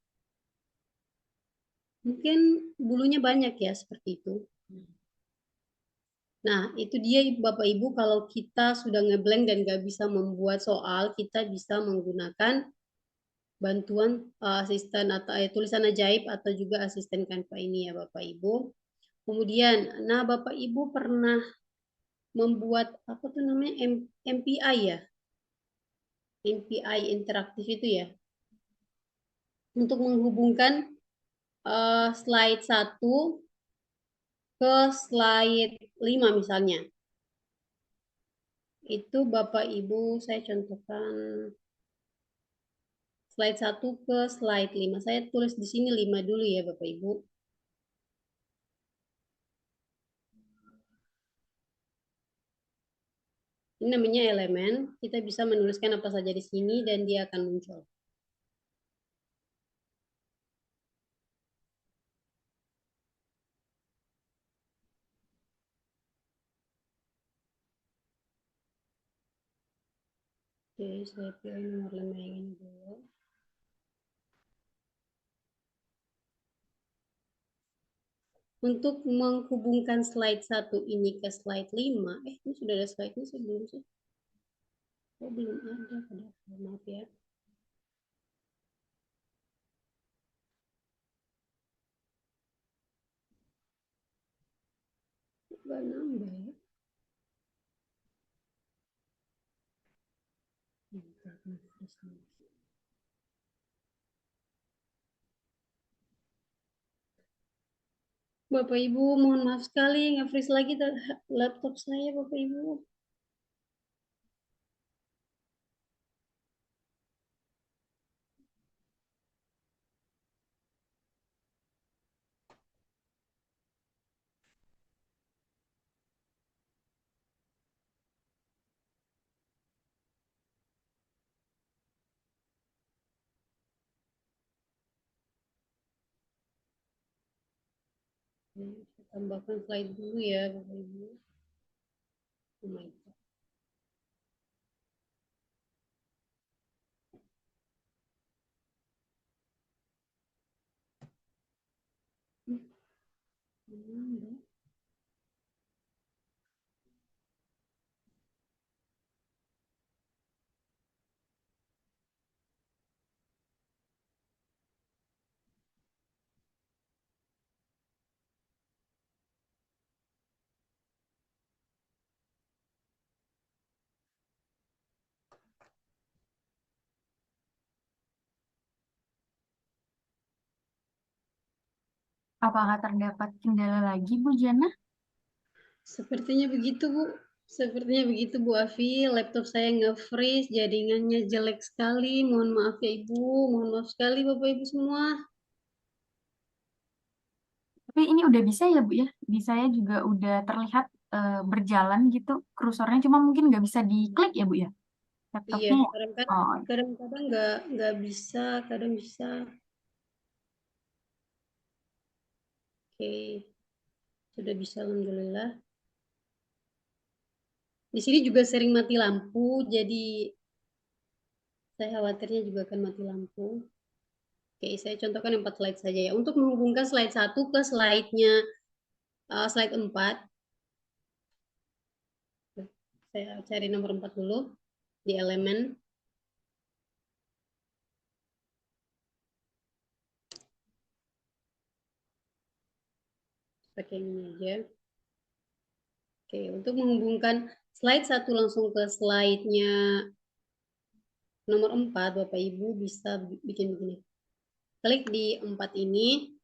Mungkin bulunya banyak ya, seperti itu. Nah, itu dia Bapak Ibu, kalau kita sudah ngeblank dan nggak bisa membuat soal, kita bisa menggunakan bantuan asisten atau tulisan ajaib atau juga asisten Canva ini ya Bapak Ibu. Kemudian, nah Bapak Ibu pernah membuat apa tuh namanya MPI ya? MPI interaktif itu ya. Untuk menghubungkan slide 1 ke slide 5 misalnya. Itu Bapak Ibu saya contohkan slide 1 ke slide 5. Saya tulis di sini 5 dulu ya Bapak Ibu. Ini namanya elemen. Kita bisa menuliskan apa saja di sini dan dia akan muncul. Oke, saya pilih nomor 5 yang ini dulu. Untuk menghubungkan slide 1 ini ke slide 5, ini sudah ada slide-nya sebelum sih? Oh, belum ada, padahal. Maaf ya. Nggak nambah ya. Bapak Ibu, mohon maaf sekali nge-freeze lagi laptop saya, Bapak Ibu. Saya tambahkan slide dulu ya, Bapak Ibu. Oh my God. Apakah terdapat kendala lagi, Bu Jana? Sepertinya begitu, Bu. Sepertinya begitu, Bu Afi. Laptop saya nge-freeze, jaringannya jelek sekali. Mohon maaf ya, Ibu. Mohon maaf sekali, Bapak Ibu semua. Tapi ini udah bisa ya, Bu ya? Di saya juga udah terlihat berjalan gitu kursornya, cuma mungkin nggak bisa diklik ya, Bu ya? Iya, Laptopnya ya? kadang-kadang Oh, kadang-kadang nggak bisa, kadang bisa. Oke, sudah bisa, alhamdulillah. Di sini juga sering mati lampu, jadi saya khawatirnya juga akan mati lampu. Oke, saya contohkan 4 slide saja ya. Untuk menghubungkan slide 1 ke slide-nya slide 4, saya cari nomor 4 dulu di elemen. Pakai ini aja. Oke, untuk menghubungkan slide 1 langsung ke slide-nya nomor 4, Bapak Ibu bisa bikin begini. Klik di 4 ini,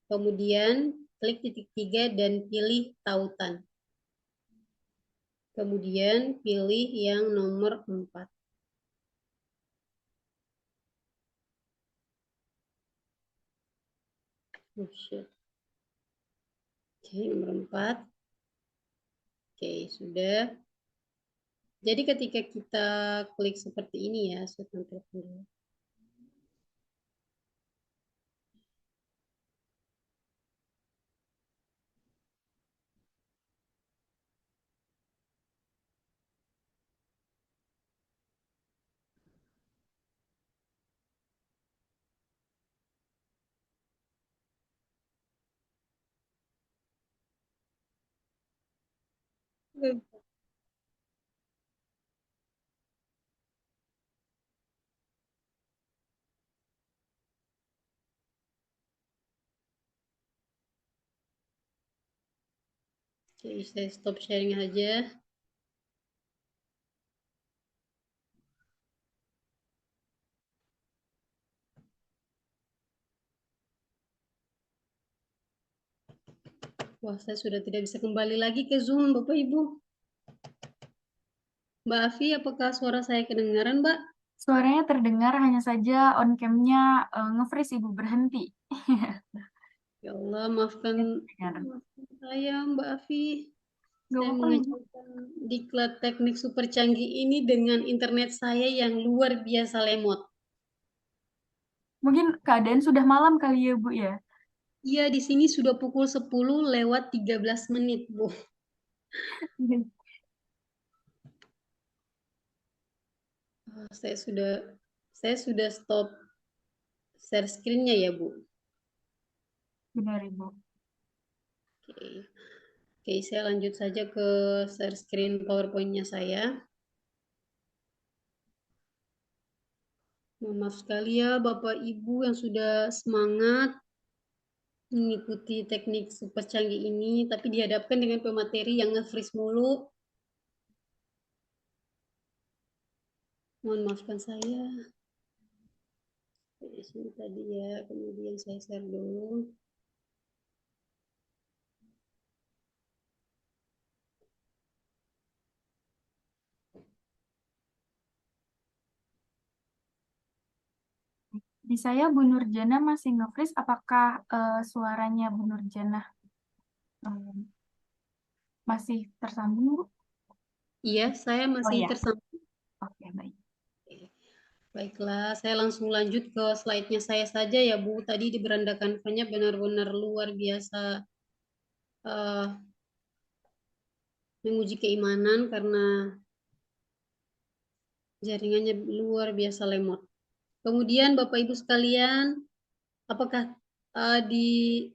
kemudian klik titik 3 dan pilih tautan. Kemudian pilih yang nomor 4. Oh, shit. Oke, nomor 4. Oke, sudah. Jadi ketika kita klik seperti ini ya, saya tampilkan dulu. Oke, saya stop sharing aja. Wah, saya sudah tidak bisa kembali lagi ke Zoom, Bapak Ibu. Mbak Afi, apakah suara saya kedengaran, Mbak? suaranya terdengar, hanya saja on cam-nya nge-freeze, Ibu, berhenti. Ya Allah, maafkan, Dengar. maafkan saya, Mbak Afi. Gak Saya apa-apa, Ibu. mengerjakan diklat teknik super canggih ini dengan internet saya yang luar biasa lemot. Mungkin keadaan sudah malam kali ya, Bu ya? Iya, di sini sudah pukul 10 lewat 13 menit, Bu. Saya sudah stop share screen-nya ya, Bu. Benar, Ibu. Oke. Oke, saya lanjut saja ke share screen PowerPoint-nya saya. Mohon maaf sekali ya Bapak Ibu yang sudah semangat mengikuti teknik super canggih ini, tapi dihadapkan dengan pemateri yang nge-freeze mulu. Mohon maafkan saya. Di sini tadi ya, kemudian saya share dulu. Di saya Bu Nurjana masih nge-freeze. Apakah suaranya Bu Nurjana masih tersambung, Bu? Iya, saya Oh masih ya, tersambung. oke baik. Baiklah, saya langsung lanjut ke slide-nya saya saja ya, Bu. Tadi di beranda kanvanya benar-benar luar biasa menguji keimanan karena jaringannya luar biasa lemot. Kemudian Bapak Ibu sekalian, apakah di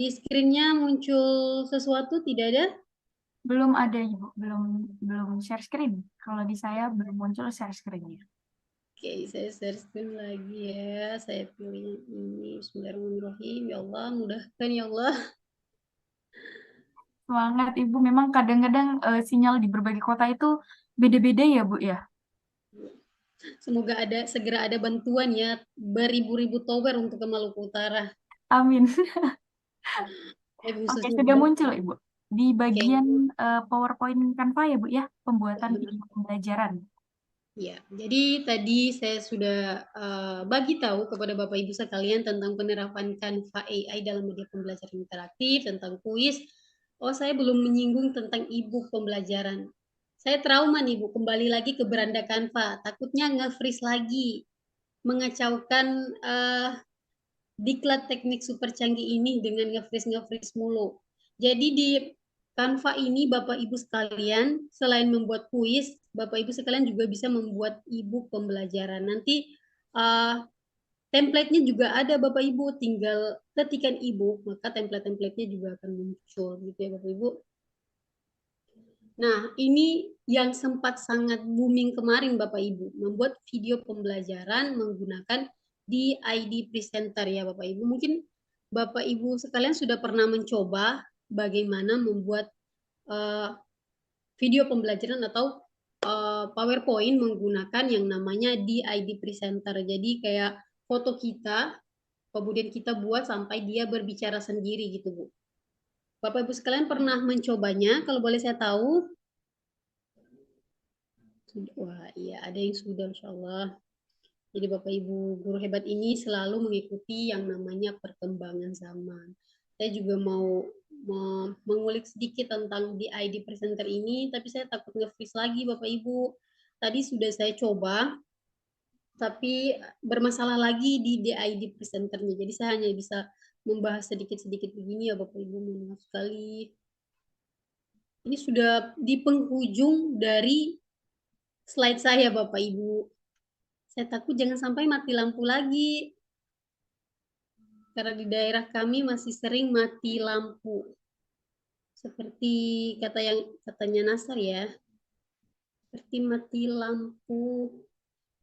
screen-nya muncul sesuatu? Tidak ada? Belum ada Ibu, belum belum share screen. Kalau di saya belum muncul share screen-nya. Oke, saya share screen lagi ya. Saya pilih yang ini. Bismillahirrahmanirrahim. Ya Allah, mudahkan ya Allah. Semangat Ibu, memang kadang-kadang sinyal di berbagai kota itu beda-beda ya Bu ya. Semoga segera ada bantuan ya, beribu-ribu tower untuk ke Maluku Utara. Amin. Oke, Khususnya sudah muncul Ibu. Di Oke, bagian PowerPoint Canva ya Bu ya, pembuatan video pembelajaran. ya. Jadi tadi saya sudah bagi tahu kepada Bapak Ibu sekalian tentang penerapan Canva AI dalam media pembelajaran interaktif, tentang kuis. Oh, saya belum menyinggung tentang e-book pembelajaran. Saya trauma nih Bu, kembali lagi ke beranda Canva. Takutnya nge-freeze lagi, mengacaukan diklat teknik super canggih ini dengan nge-freeze mulu. Jadi di Canva ini Bapak Ibu sekalian, selain membuat kuis, Bapak Ibu sekalian juga bisa membuat e-book pembelajaran. Nanti uh, template-nya juga ada Bapak Ibu, tinggal ketikkan e-book, maka template-templatenya juga akan muncul gitu ya Bapak Ibu. Nah, ini yang sempat sangat booming kemarin Bapak Ibu, membuat video pembelajaran menggunakan DID Presenter ya Bapak Ibu. Mungkin Bapak Ibu sekalian sudah pernah mencoba bagaimana membuat uh, video pembelajaran atau PowerPoint menggunakan yang namanya DID Presenter. Jadi kayak foto kita, kemudian kita buat sampai dia berbicara sendiri gitu Bu. Bapak Ibu sekalian pernah mencobanya? Kalau boleh saya tahu. Wah, iya ada yang sudah, Insya Allah. Jadi Bapak Ibu guru hebat ini selalu mengikuti yang namanya perkembangan zaman. Saya juga mau mengulik sedikit tentang DID Presenter ini, tapi saya takut nge-freeze lagi Bapak Ibu. Tadi sudah saya coba, tapi bermasalah lagi di DID Presenternya. Jadi saya hanya bisa membahas sedikit-sedikit begini ya Bapak Ibu, mohon maaf sekali. Ini sudah di penghujung dari slide saya Bapak Ibu. Saya takut jangan sampai mati lampu lagi. Karena di daerah kami masih sering mati lampu. Seperti katanya Nasar ya. Seperti mati lampu.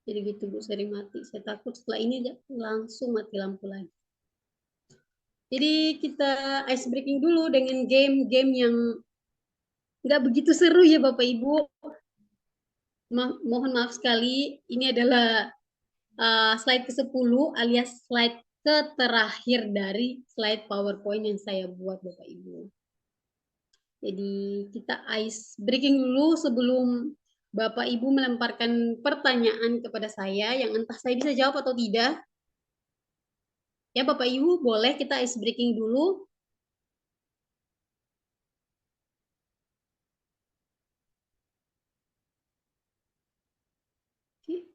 Jadi gitu Bu, sering mati. Saya takut setelah ini langsung mati lampu lagi. Jadi kita ice breaking dulu dengan game-game yang nggak begitu seru ya Bapak Ibu. Mohon maaf sekali, ini adalah slide ke-10 alias slide terakhir dari slide PowerPoint yang saya buat Bapak Ibu. Jadi kita ice breaking dulu sebelum Bapak Ibu melemparkan pertanyaan kepada saya yang entah saya bisa jawab atau tidak. Ya Bapak Ibu boleh kita ice breaking dulu. Oke.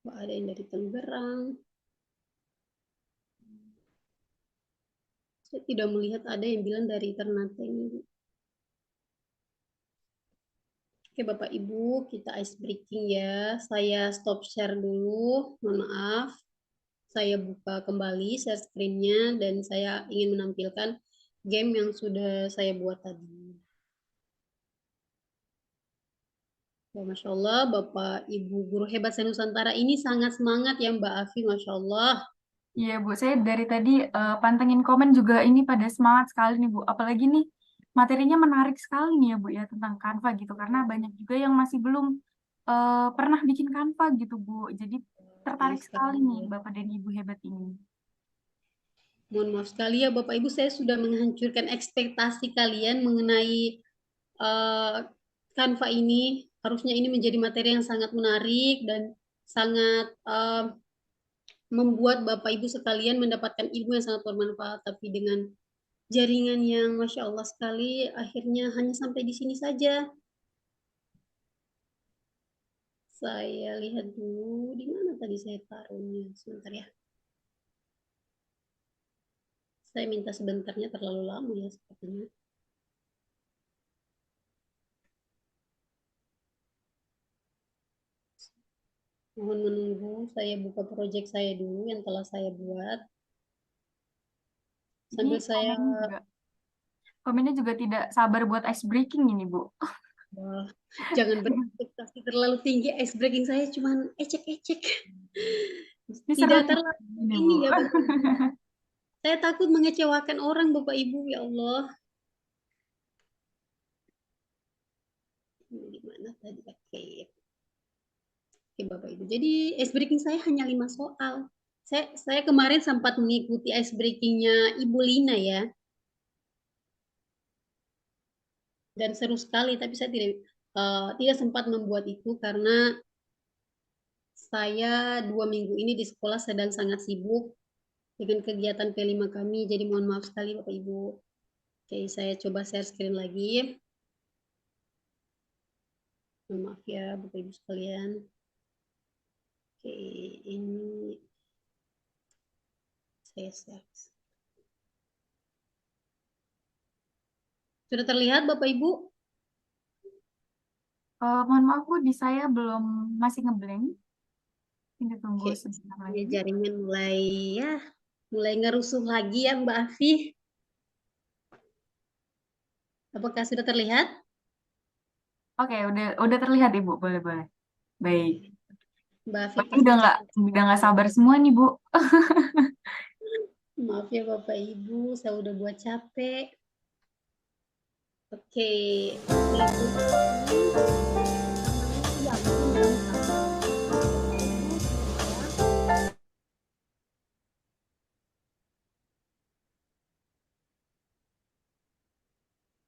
Wah, ada yang dari Tangerang. Saya tidak melihat ada yang bilang dari Ternate ini. Oke Bapak Ibu, kita ice breaking ya. Saya stop share dulu, mohon maaf. Saya buka kembali share screen-nya dan saya ingin menampilkan game yang sudah saya buat tadi. Ya, Masya Allah, Bapak Ibu Guru Hebat Senusantara ini sangat semangat ya Mbak Afi, Masya Allah. Iya Bu, saya dari tadi pantengin komen juga ini pada semangat sekali nih Bu. Apalagi nih materinya menarik sekali nih ya Bu ya tentang Canva gitu karena banyak juga yang masih belum pernah bikin Canva gitu Bu. Jadi Iya tertarik sekali sekali nih ya. Bapak dan Ibu hebat ini. Mohon maaf sekali ya Bapak Ibu, saya sudah menghancurkan ekspektasi kalian mengenai uh, Canva ini. Harusnya ini menjadi materi yang sangat menarik dan sangat membuat Bapak Ibu sekalian mendapatkan ilmu yang sangat bermanfaat. Tapi dengan jaringan yang Masya Allah sekali, akhirnya hanya sampai di sini saja. Saya lihat dulu, di mana tadi saya taruhnya. Sebentar ya. Saya minta sebentarnya, terlalu lama ya sepertinya. Mohon menunggu, saya buka proyek saya dulu yang telah saya buat. Ini Sambil saya, komennya juga tidak sabar buat ice breaking ini Bu. wah, jangan berekspektasi terlalu tinggi. Ice breaking saya cuma ecek-ecek. Ini seru Tidak nih terlalu ini Bu. ini ya Bapak Ibu. Saya takut mengecewakan orang Bapak Ibu, ya Allah. Ini gimana tadi? Oke. Oke Bapak Ibu. Jadi ice breaking saya hanya 5 soal. Saya kemarin sempat mengikuti ice breakingnya Ibu Lina ya. Dan seru sekali, tapi saya tidak sempat membuat itu karena saya 2 minggu ini di sekolah sedang sangat sibuk dengan kegiatan P5 kami. Jadi mohon maaf sekali Bapak Ibu. Oke, saya coba share screen lagi. Mohon maaf ya Bapak Ibu sekalian. Oke, ini saya share. Sudah terlihat Bapak Ibu? Mohon maaf Bu, di saya belum masih ngeblank. Ini tunggu Oke, sebentar ini lagi. jaringan ya mulai ngerusuh lagi ya Mbak Afi. Apakah sudah terlihat? Oke, udah terlihat Ibu, boleh boleh. Baik. Mbak Afi Berarti pasti capek. udah nggak sabar semua nih Bu. Maaf ya Bapak Ibu, saya udah buat capek. Oke,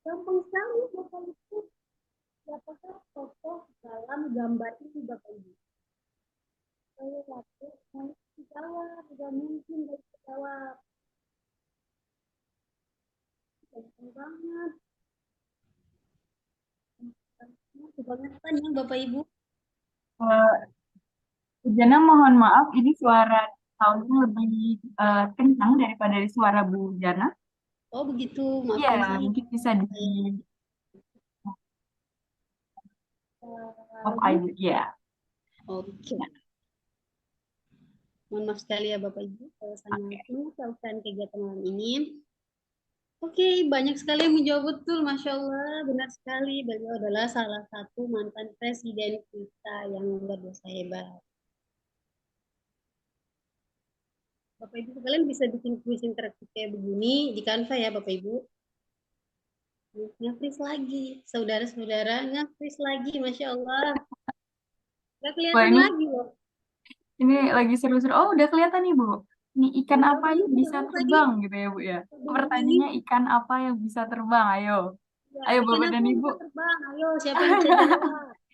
gampang sekali Bapak Ibu. Siapakah tokoh dalam gambar ini Bapak Ibu? Saya yakin mau dijawab, tidak mungkin dari dijawab. Gampang banget. Kebangetan ya Bapak Ibu. Jana mohon maaf, ini suara soundnya lebih kencang daripada suara Bu Jana. Oh begitu, Iya, maafkan saya. mungkin bisa di Saya off lagi. aja. Iya. Oke, mohon maaf sekali ya Bapak Ibu. Saya sangat Oke. menyesalkan kegiatan malam ini. Oke, banyak sekali yang menjawab betul, Masya Allah. Benar sekali, beliau adalah salah satu mantan presiden kita yang luar biasa hebat. Bapak Ibu sekalian bisa bikin kuis interaktif kayak begini di Canva ya Bapak Ibu. Nge-freeze lagi, saudara-saudara nge-freeze lagi, Masya Allah. Gak Wah, kelihatan ini lagi loh. ini lagi seru-seru. Oh, udah kelihatan nih, Bu. Ini ikan apa Jawabannya yang sudah bisa ada tadi. terbang gitu ya, Bu ya. Dengan ini, Pertanyaannya ikan apa yang bisa terbang? Ayo. ya, Ayo, ikan Bapak apa dan yang Ibu. bisa terbang? Ayo, siapa yang bisa jawab?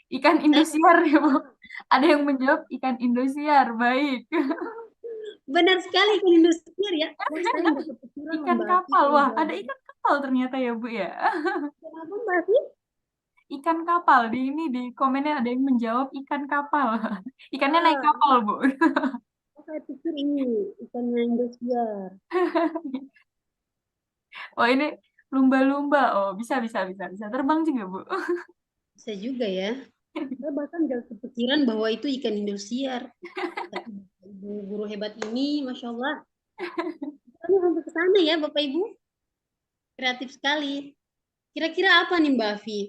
Ikan Saya Indosiar ya, Bu. Ada yang menjawab ikan Indosiar. Baik. benar sekali ikan Indosiar ya. Wah, saya nggak kepikiran loh Ikan Mbak Afi kapal. kalau Wah, ada jawabannya. ikan kapal ternyata ya, Bu ya. Kenapa Mbak Afi? Ikan kapal. Di ini di komennya ada yang menjawab ikan kapal. Ikannya naik Ah, kapal, Bu. saya pikir ini ikannya Indosiar. Oh, ini lumba-lumba. Oh, bisa terbang juga, Bu. Bisa juga ya. Saya bahkan nggak kepikiran bahwa itu ikan Indosiar. Tapi ibu guru hebat ini, Masya Allah. Kami sampai ke sana ya Bapak Ibu. Kreatif sekali. Kira-kira apa nih Mbak Afi?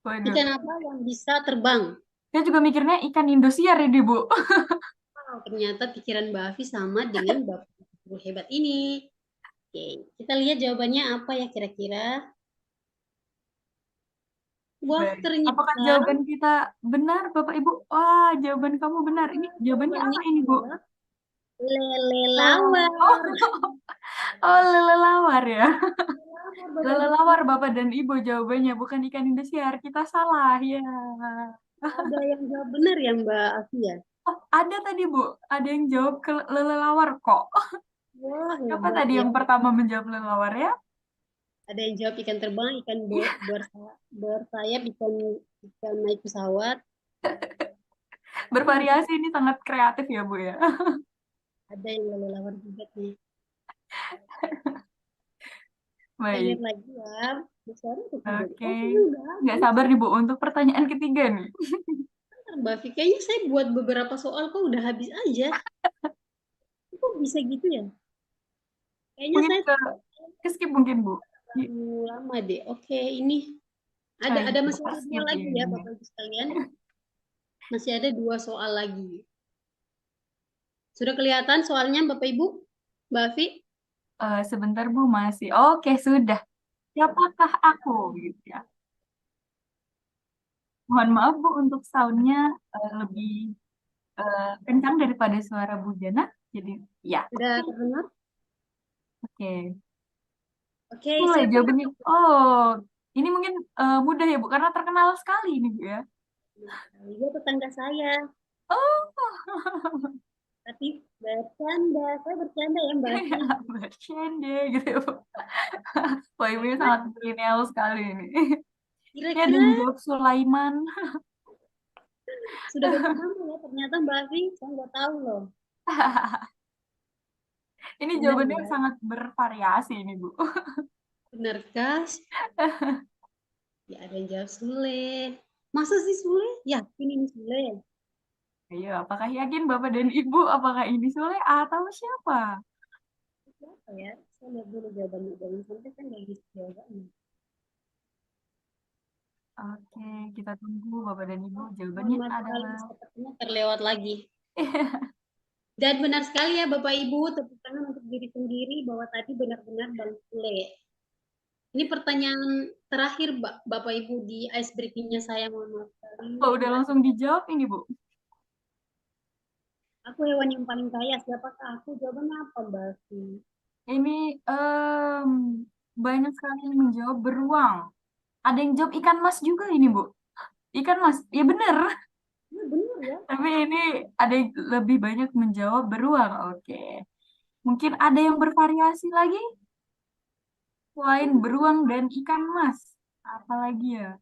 Waduh. Ikan apa yang bisa terbang? Saya juga mikirnya ikan Indosiar ini, Bu. Oh, ternyata pikiran Mbak Afi sama dengan Bapak Guru hebat ini. Oke, kita lihat jawabannya apa ya kira-kira. Wah, Baik. Apakah ternyata jawaban kita benar, Bapak Ibu? Wah, jawaban kamu benar. Ini jawabannya jawabannya apa ini, Bu? adalah lele Oh, lawar. oh, lelelawar ya. Lawar Bapak Ibu. Lelelawar Bapak dan Ibu jawabannya, bukan ikan Indosiar. Kita salah ya. Ada yang jawab benar ya Mbak Afia? Oh, ada tadi, Bu. Ada yang jawab ke lelelawar kok. Wah, Siapa hebat tadi ya. yang pertama menjawab lelelawar ya? Ada yang jawab ikan terbang, ikan bersayap, ikan ikan naik pesawat. Hmm, Bervariasi ini sangat kreatif ya, Bu ya. ada yang lelawar juga nih. Kita lihat Baik. lagi ya. Besar ketiga. Oke. Oh, ini udah Nggak habis. sabar nih, Bu, untuk pertanyaan ketiga nih. Mbak Afi, kayaknya saya buat beberapa soal kok udah habis aja. Kok bisa gitu ya? Kayaknya Mungkin saya ke skip mungkin, Bu. terlalu lama deh. Oke, ini Baik, ada Bu, masih per ada dua skip lagi ya ini. Bapak Ibu sekalian. Masih ada dua soal lagi. Sudah kelihatan soalnya Bapak Ibu? Mbak Afi? Sebentar, Bu, masih. Oke, sudah. Siapakah aku? Gitu ya. Mohon maaf, Bu, untuk soundnya lebih kencang daripada suara Bu Jana. Jadi, ya, Sudah oke. terdengar? Oke. Oke, Mulai siapakah jawabannya. Oh, ini mungkin mudah ya, Bu, karena terkenal sekali ini, Bu ya. dia tetangga saya? Oh, Tapi bercanda, saya bercanda ya Mbak Afi. bercanda gitu ya, Bu. Wah, ibunya Kira-kira, sangat milenial sekali ini. Ini ada kira-kira yang jawab Sulaiman. sudah berapa lama ya ternyata Mbak Afi? Saya nggak tahu loh. Ini Benar jawabannya ya? sangat bervariasi ini, Bu. Benarkah? Ya ada yang jawab Sule. Masa sih Sule? Yakin ini Sule? Ayo, apakah yakin Bapak dan Ibu apakah ini Sule atau siapa? Siapa ya? Saya lihat dulu jawabannya. Jangan sampai saya nggak bisa jawabannya. Oke, kita tunggu Bapak dan Ibu. Oh, mohon Jawabannya maaf sekali. adalah Sepertinya terlewat lagi. Dan benar sekali ya Bapak Ibu, tepuk tangan untuk diri sendiri bahwa tadi benar-benar Bang Sule. Ini pertanyaan terakhir Bapak Ibu di ice breakingnya saya, mohon maaf sekali. oh, udah langsung dijawab ini, Bu. Aku hewan yang paling kaya, siapakah aku? Jawabannya apa Mbak Afi? Ini banyak sekali yang menjawab beruang. Ada yang jawab ikan mas juga ini, Bu. Ikan mas, ya bener. Ya, benar ya. Tapi ini ada yang lebih banyak menjawab beruang. Oke. Mungkin ada yang bervariasi lagi selain beruang dan ikan mas. Apalagi ya?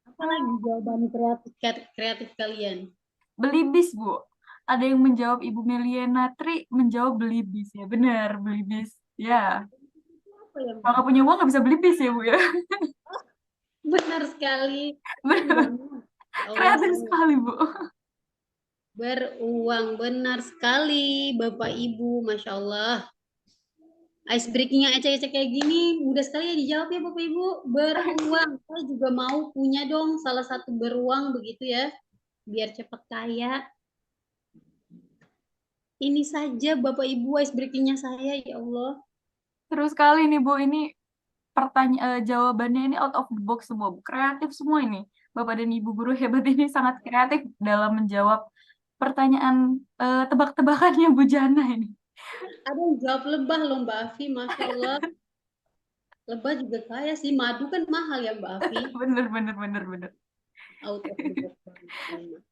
Apalagi Hmm, jawaban kreatif kreatif kalian? belibis, Bu. Ada yang menjawab Ibu Meliana Tri menjawab belibis ya. Benar, belibis. Ya. Apa ya Kalau Mbak nggak Afi? punya uang nggak bisa belibis ya, Bu ya. Benar sekali. Benar. Beruang. Ya Allah, Kreatif saya sekali, Bu. beruang. Benar sekali, Bapak Ibu. Masya Allah. Ice breakingnya Ece-Ece kayak gini, mudah sekali ya dijawab ya Bapak Ibu. Beruang. Saya juga mau punya dong salah satu beruang begitu ya. Biar cepat kaya. Ini saja Bapak Ibu ice breakingnya saya, ya Allah. Terus sekali nih, Bu. Ini jawabannya ini out of the box semua, Bu. Kreatif semua ini. Bapak dan Ibu guru hebat ini sangat kreatif dalam menjawab pertanyaan tebak-tebakannya Bu Jana ini. Ada yang jawab lebah loh Mbak Afi, Masya Allah. Lebah juga kaya sih, madu kan mahal ya Mbak Afi. Bener, bener, bener, bener. Out of the box banget, memang.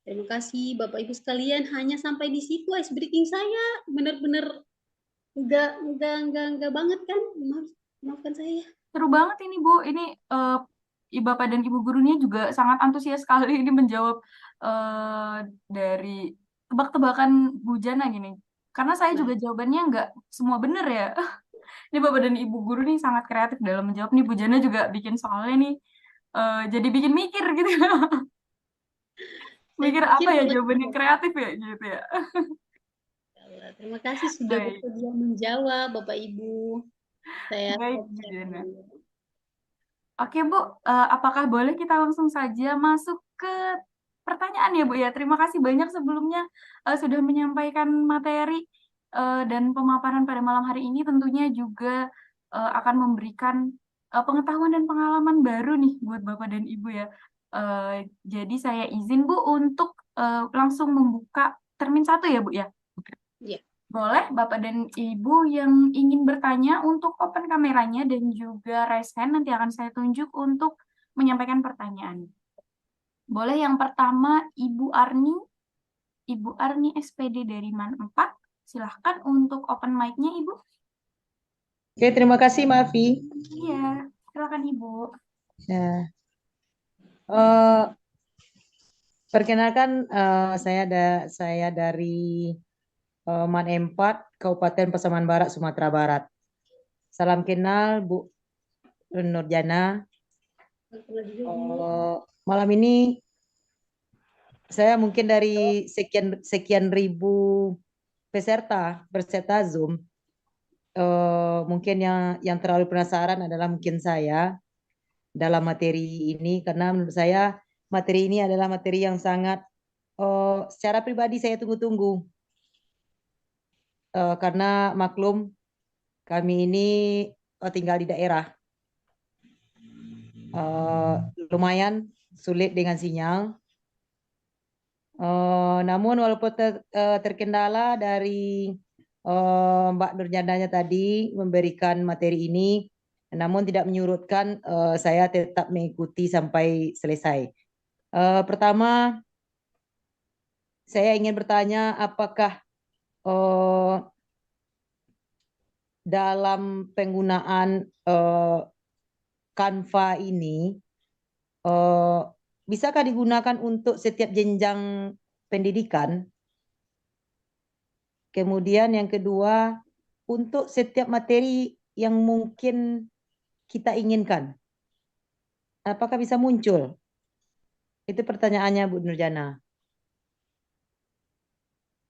Terima kasih Bapak Ibu sekalian, hanya sampai di situ ice breaking saya. Benar-benar enggak banget kan? Maafkan saya. Seru banget ini Bu. Ini Bapak dan Ibu gurunya juga sangat antusias sekali ini menjawab dari tebak-tebakan Bu Jana gini. Karena saya Nah, juga jawabannya nggak semua bener ya. Ini Bapak dan Ibu guru nih sangat kreatif dalam menjawab. Nih Bu Jana juga bikin soalnya nih jadi bikin mikir gitu. saya Mikir apa pikir ya kalau jawaban yang kreatif ya gitu ya. terima kasih sudah Baik, bersedia menjawab Bapak Ibu. Saya baik stop Bu share Jana. dulu. Oke Bu, apakah boleh kita langsung saja masuk ke pertanyaan ya Bu ya? Terima kasih banyak sebelumnya sudah menyampaikan materi dan pemaparan pada malam hari ini tentunya juga akan memberikan pengetahuan dan pengalaman baru nih buat Bapak dan Ibu ya. Jadi saya izin Bu untuk langsung membuka termin 1 ya Bu ya. Ya. Boleh Bapak dan Ibu yang ingin bertanya untuk open kameranya dan juga raise hand nanti akan saya tunjuk untuk menyampaikan pertanyaan. Boleh yang pertama Ibu Arni. Ibu Arni SPD dari MAN 4. Silahkan untuk open mic-nya Ibu. Oke, terima kasih Mafi. Iya, silakan Ibu. Ya. Eh, perkenalkan saya dari MAN 4 Kabupaten Pasaman Barat, Sumatera Barat. Salam kenal Bu Nurjana. Malam ini saya mungkin dari sekian ribu peserta Zoom. Mungkin yang terlalu penasaran adalah mungkin saya dalam materi ini, karena menurut saya materi ini adalah materi yang sangat secara pribadi saya tunggu-tunggu. Karena maklum kami ini tinggal di daerah, lumayan sulit dengan sinyal. Namun walaupun terkendala dari Mbak Nurjananya tadi memberikan materi ini, namun tidak menyurutkan saya tetap mengikuti sampai selesai. Pertama, saya ingin bertanya apakah dalam penggunaan Canva ini bisakah digunakan untuk setiap jenjang pendidikan? Kemudian yang kedua, untuk setiap materi yang mungkin kita inginkan, apakah bisa muncul? Itu pertanyaannya Bu Nurjana.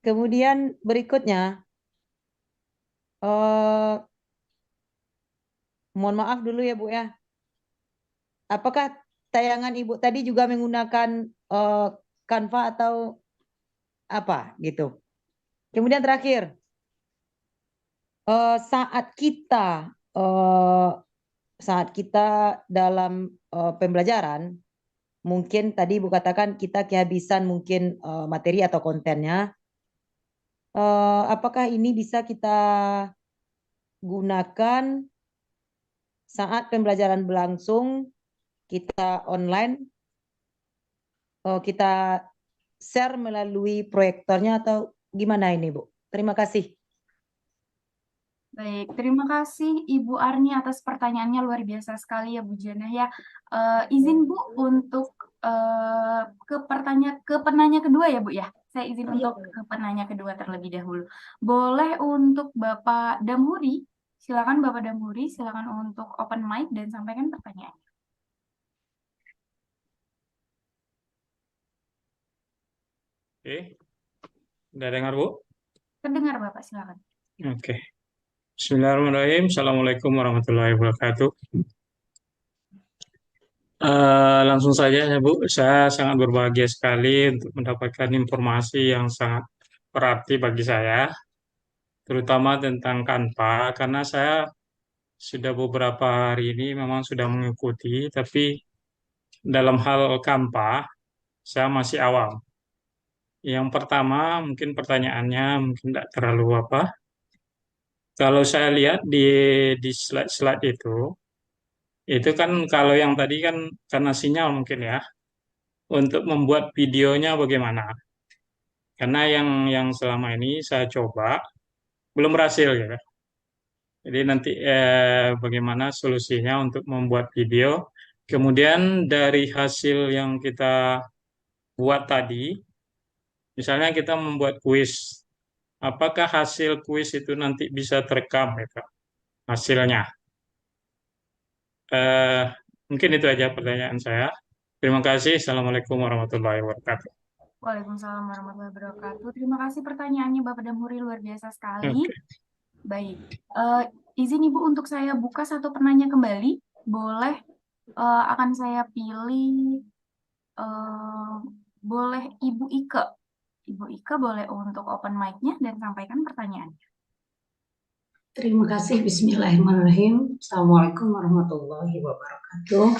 Kemudian berikutnya, mohon maaf dulu ya Bu ya. Apakah tayangan Ibu tadi juga menggunakan Canva atau apa gitu? Kemudian terakhir, saat kita dalam pembelajaran, mungkin tadi Ibu katakan kita kehabisan mungkin materi atau kontennya. Apakah ini bisa kita gunakan saat pembelajaran berlangsung, kita online, kita share melalui proyektornya atau gimana ini Bu? Terima kasih. Baik, terima kasih Ibu Arni atas pertanyaannya, luar biasa sekali ya Bu Jana ya. Izin Bu untuk ke penanya kedua ya Bu ya. Saya izin untuk ke penanya kedua terlebih dahulu. Boleh untuk Bapak Damhuri, silakan Bapak Damhuri, silakan untuk open mic dan sampaikan pertanyaan. Oke, udah dengar Bu? Terdengar Bapak, silakan. Oke. Bismillahirrahmanirrahim. Assalamualaikum warahmatullahi wabarakatuh. Langsung saja ya Bu, saya sangat berbahagia sekali untuk mendapatkan informasi yang sangat berarti bagi saya, terutama tentang Canva, karena saya sudah beberapa hari ini memang sudah mengikuti, tapi dalam hal Canva, saya masih awam. Yang pertama, mungkin pertanyaannya mungkin tidak terlalu apa. Kalau saya lihat di slide-slide itu kan kalau yang tadi kan karena sinyal mungkin ya, untuk membuat videonya bagaimana? Karena yang selama ini saya coba belum berhasil gitu. Jadi nanti bagaimana solusinya untuk membuat video. Kemudian dari hasil yang kita buat tadi, misalnya kita membuat kuis, apakah hasil kuis itu nanti bisa terekam gitu, hasilnya? Eh, Mungkin itu aja pertanyaan saya. Terima kasih. Assalamualaikum warahmatullahi wabarakatuh. Waalaikumsalam warahmatullahi wabarakatuh. Terima kasih pertanyaannya Bapak Damhuri, luar biasa sekali. Oke. Baik, izin Ibu untuk saya buka satu penanya kembali. Boleh, akan saya pilih, boleh Ibu Ike. Ibu Ike boleh untuk open mic-nya dan sampaikan pertanyaannya. Terima kasih. Bismillahirrahmanirrahim. Assalamualaikum warahmatullahi wabarakatuh.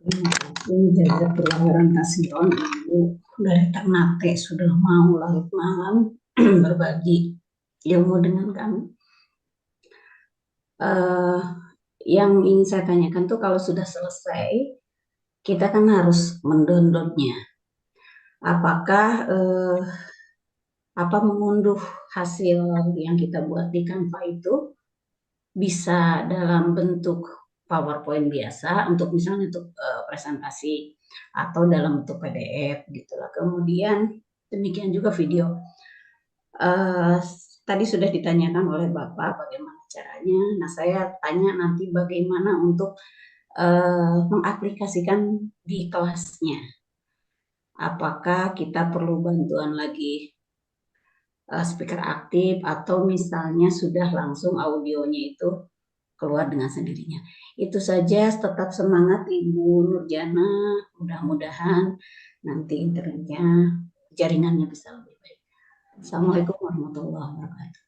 Terima kasih jaga kelahiran Kasiron Ibu dari Ternate sudah mau larut malam berbagi ilmu dengan kami. Yang ingin saya tanyakan tuh kalau sudah selesai, kita kan harus mendownloadnya. Apakah mengunduh hasil yang kita buat di Canva itu bisa dalam bentuk PowerPoint biasa untuk misalnya untuk presentasi atau dalam bentuk PDF gitulah. Kemudian demikian juga video. Tadi sudah ditanyakan oleh Bapak bagaimana caranya. Nah, saya tanya nanti bagaimana untuk mengaplikasikan di kelasnya. Apakah kita perlu bantuan lagi speaker aktif atau misalnya sudah langsung audionya itu keluar dengan sendirinya. Itu saja, tetap semangat Ibu Nurjana, mudah-mudahan nanti internetnya, jaringannya bisa lebih baik. Assalamualaikum warahmatullahi wabarakatuh.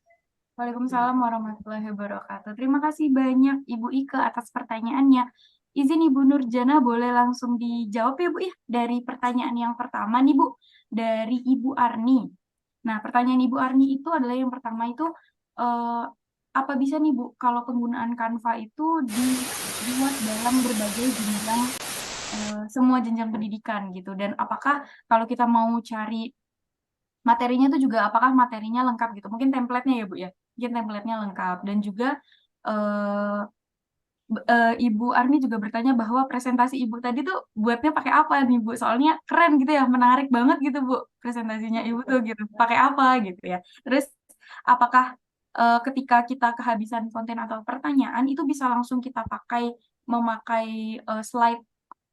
Waalaikumsalam warahmatullahi wabarakatuh. Terima kasih banyak Ibu Ike atas pertanyaannya. Izin Ibu Nurjana boleh langsung dijawab ya Bu ya, dari pertanyaan yang pertama nih Bu, dari Ibu Arni. Nah, pertanyaan Ibu Arni itu adalah yang pertama itu, apa bisa nih Bu, kalau penggunaan Canva itu dibuat dalam berbagai jenjang, semua jenjang pendidikan gitu, dan apakah kalau kita mau cari materinya itu juga apakah materinya lengkap gitu, mungkin template-nya ya Bu ya, mungkin template-nya lengkap, dan juga Ibu Arni juga bertanya bahwa presentasi Ibu tadi tuh buatnya pakai apa nih Bu? Soalnya keren gitu ya, menarik banget gitu Bu presentasinya Ibu tuh gitu. Pakai apa gitu ya. Terus apakah ketika kita kehabisan konten atau pertanyaan itu bisa langsung kita memakai slide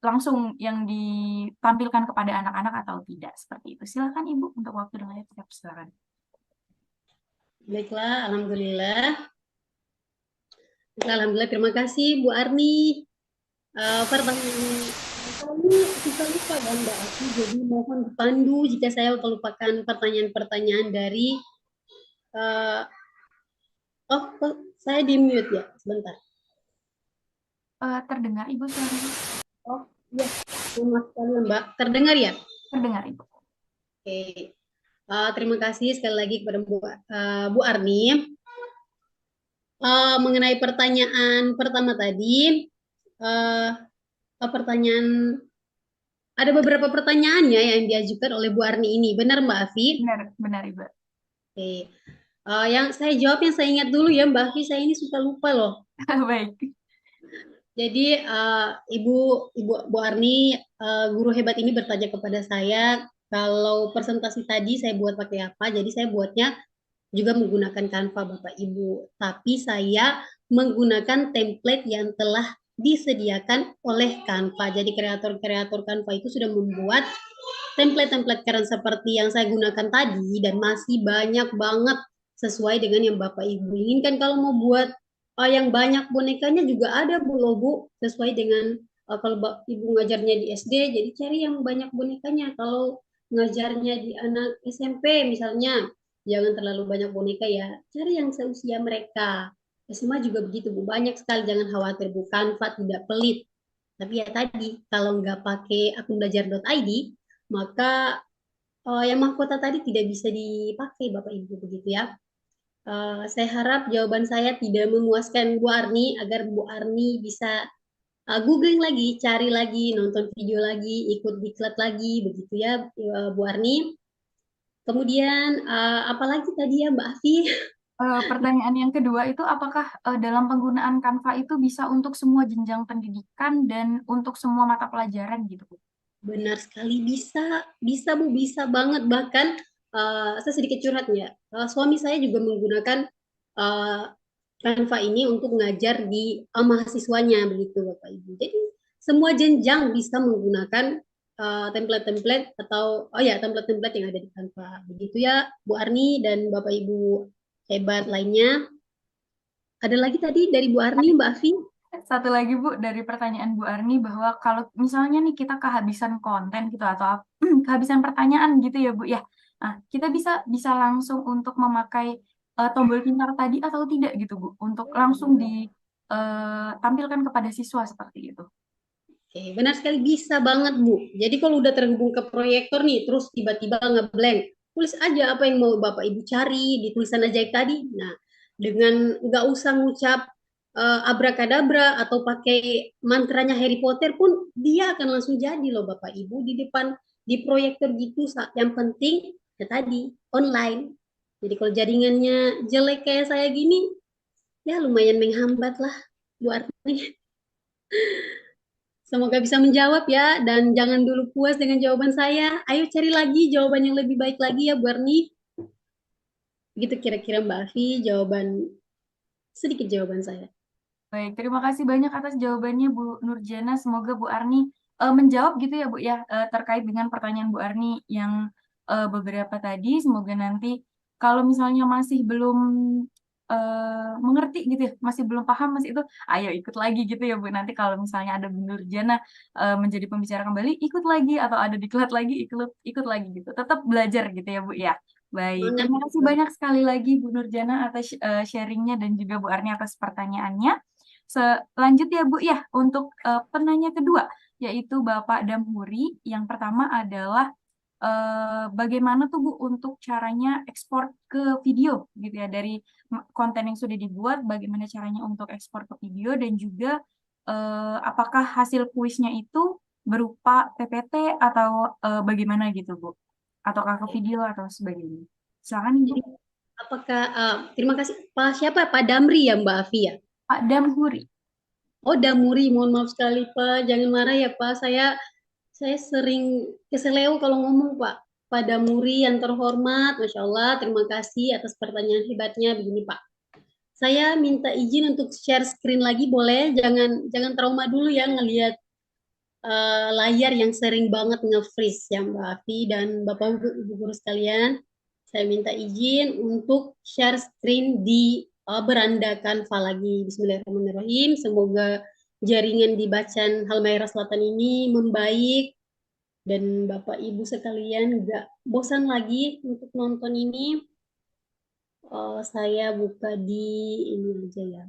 langsung yang ditampilkan kepada anak-anak atau tidak? Seperti itu. Silakan Ibu untuk waktu dengan silakan. Baiklah, Alhamdulillah, terima kasih Bu Arni. Pertanyaan kami kita lupa ya Mbak Afi, jadi mohon dipandu jika saya melupakan pertanyaan-pertanyaan dari saya di mute ya, sebentar. Terdengar Ibu suaranya? Oh iya, maaf sekali Mbak. Terdengar ya? Terdengar Ibu. Oke. Terima kasih sekali lagi kepada Bu Arni. Mengenai pertanyaan pertama tadi, ada beberapa pertanyaan ya yang diajukan oleh Bu Arni ini. Benar Mbak Afi? Benar Ibu. Oke. Yang saya jawab yang saya ingat dulu ya Mbak Afi, saya ini suka lupa loh. Baik. Jadi Bu Arni, guru hebat ini bertanya kepada saya kalau presentasi tadi saya buat pakai apa. Jadi saya buatnya juga menggunakan Canva Bapak Ibu. Tapi saya menggunakan template yang telah disediakan oleh Canva. Jadi kreator-kreator Canva itu sudah membuat template-template keren seperti yang saya gunakan tadi dan masih banyak banget sesuai dengan yang Bapak Ibu inginkan. Kalau mau buat yang banyak bonekanya juga ada Bu sesuai dengan kalau Ibu ngajarnya di SD, jadi cari yang banyak bonekanya. Kalau ngajarnya di anak SMP misalnya, jangan terlalu banyak boneka ya, cari yang seusia mereka. SMA juga begitu Bu, banyak sekali, jangan khawatir Bu, Canva tidak pelit. Tapi ya tadi, kalau nggak pakai akun belajar.id, maka yang mahkota tadi tidak bisa dipakai Bapak Ibu begitu ya. Saya harap jawaban saya tidak memuaskan Bu Arni, agar Bu Arni bisa googling lagi, cari lagi, nonton video lagi, ikut diklat lagi, begitu ya Bu Arni. Kemudian apalagi tadi ya Mbak Afi? Pertanyaan yang kedua itu apakah dalam penggunaan Canva itu bisa untuk semua jenjang pendidikan dan untuk semua mata pelajaran gitu Bu? Benar sekali, bisa Bu, bisa banget. Bahkan saya sedikit curhat ya, suami saya juga menggunakan Canva ini untuk mengajar di mahasiswanya begitu Bapak Ibu. Jadi semua jenjang bisa menggunakan template-template atau template-template yang ada di Canva. Begitu ya Bu Arni dan Bapak Ibu hebat lainnya. Ada lagi tadi dari Bu Arni, Mbak Afi? Satu lagi Bu, dari pertanyaan Bu Arni bahwa kalau misalnya nih kita kehabisan konten gitu atau kehabisan pertanyaan gitu ya Bu ya. Nah, kita bisa langsung untuk memakai tombol pintar tadi atau tidak gitu Bu, untuk langsung ditampilkan kepada siswa seperti itu. Oke, benar sekali, bisa banget Bu. Jadi kalau udah terhubung ke proyektor nih, terus tiba-tiba ngeblank, tulis aja apa yang mau Bapak Ibu cari di tulisan ajaib tadi. Nah, dengan nggak usah ngucap abrakadabra atau pakai mantranya Harry Potter pun, dia akan langsung jadi loh Bapak Ibu di depan di proyektor gitu. Yang penting ya tadi online. Jadi kalau jaringannya jelek kayak saya gini, ya lumayan menghambat lah Bu Arni. Semoga bisa menjawab ya, dan jangan dulu puas dengan jawaban saya. Ayo cari lagi jawaban yang lebih baik lagi ya, Bu Arni. Gitu kira-kira Mbak Afi, sedikit jawaban saya. Baik, terima kasih banyak atas jawabannya Bu Nurjana. Semoga Bu Arni menjawab gitu ya Bu ya, terkait dengan pertanyaan Bu Arni yang beberapa tadi. Semoga nanti kalau misalnya masih belum mengerti gitu ya, masih belum paham masih itu, ayo ikut lagi gitu ya Bu. Nanti kalau misalnya ada Bu Nurjana menjadi pembicara kembali, ikut lagi, atau ada diklat lagi, ikut lagi gitu. Tetap belajar gitu ya Bu ya. Baik, Semangat. terima kasih banyak sekali lagi Bu Nurjana atas sharingnya, dan juga Bu Arni atas pertanyaannya. Selanjutnya Bu ya, untuk penanya kedua, yaitu Bapak Damhuri. Yang pertama adalah bagaimana tuh Bu untuk caranya ekspor ke video gitu ya, dari konten yang sudah dibuat, bagaimana caranya untuk ekspor ke video, dan juga apakah hasil kuisnya itu berupa PPT atau bagaimana gitu Bu, ataukah ke video atau sebagainya. Silakan Ibu. Jadi, apakah, terima kasih, Pak siapa? Pak Damri ya Mbak Afi ya? Pak Damhuri. Oh Damuri, mohon maaf sekali Pak, jangan marah ya Pak, saya sering keseleo kalau ngomong Pak. Pak Damuri yang terhormat, Masya Allah, terima kasih atas pertanyaan hebatnya. Begini Pak, saya minta izin untuk share screen lagi boleh? Jangan trauma dulu ya ngelihat layar yang sering banget nge-freeze ya Mbak Afi dan Bapak Ibu guru sekalian. Saya minta izin untuk share screen di beranda Canva lagi. Bismillahirrahmanirrahim. Semoga jaringan di Bacan Halmahera Selatan ini membaik dan Bapak Ibu sekalian nggak bosan lagi untuk nonton ini. Saya buka di ini aja ya,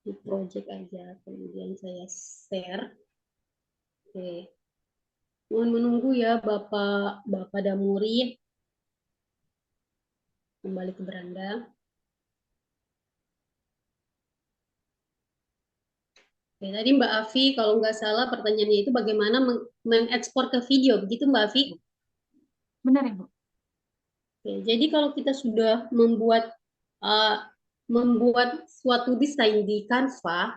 di project aja, kemudian saya share. Oke. Mohon menunggu ya Bapak Damuri, kembali ke beranda. Oke, tadi Mbak Afi kalau nggak salah pertanyaannya itu bagaimana mengekspor ke video, begitu Mbak Afi? Benar Ibu. Oke, jadi kalau kita sudah uh, membuat suatu desain di Canva,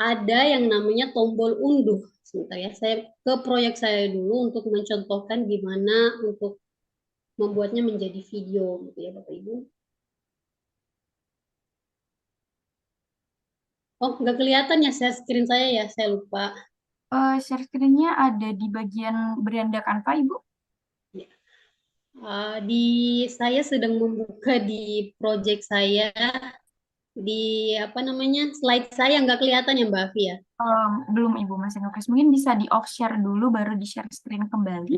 ada yang namanya tombol unduh. Sebentar ya, saya ke proyek saya dulu untuk mencontohkan gimana untuk membuatnya menjadi video, gitu ya Bapak Ibu. Oh, nggak kelihatan ya share screen saya ya, saya lupa. Share screen-nya ada di bagian beranda Canva Ibu. Saya sedang membuka di project saya, di apa namanya, slide saya nggak kelihatan ya Mbak Afi ya. Belum Ibu, masih nge-freeze. Mungkin bisa di off share dulu baru di share screen kembali.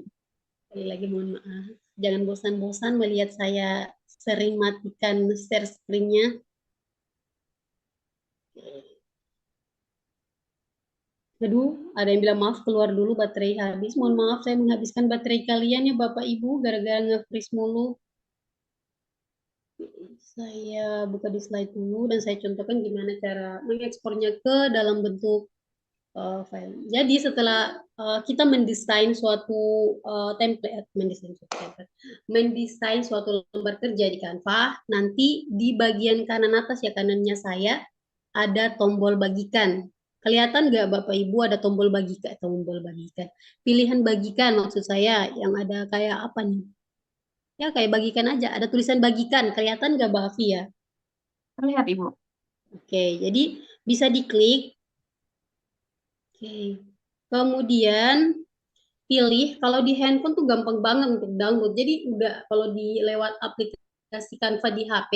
Sekali lagi mohon maaf. Jangan bosan-bosan melihat saya sering matikan share screen-nya. Aduh, ada yang bilang maaf keluar dulu baterai habis. Mohon maaf saya menghabiskan baterai kalian ya Bapak Ibu gara-gara nge-freeze mulu. Saya buka di slide dulu dan saya contohkan gimana cara mengekspornya ke dalam bentuk file. Jadi setelah kita mendesain suatu mendesain suatu lembar kerja di Canva, nanti di bagian kanan atas ya, kanannya saya ada tombol bagikan. Kelihatan nggak Bapak Ibu ada tombol bagikan? Tombol bagikan. Pilihan bagikan maksud saya yang ada kayak apa nih? Ya kayak bagikan aja. Ada tulisan bagikan. Kelihatan nggak Mbak Afi ya? Terlihat Ibu. Oke, jadi bisa diklik. Oke. Kemudian pilih, kalau di handphone tuh gampang banget untuk download. Jadi udah kalau di lewat aplikasi Canva di HP,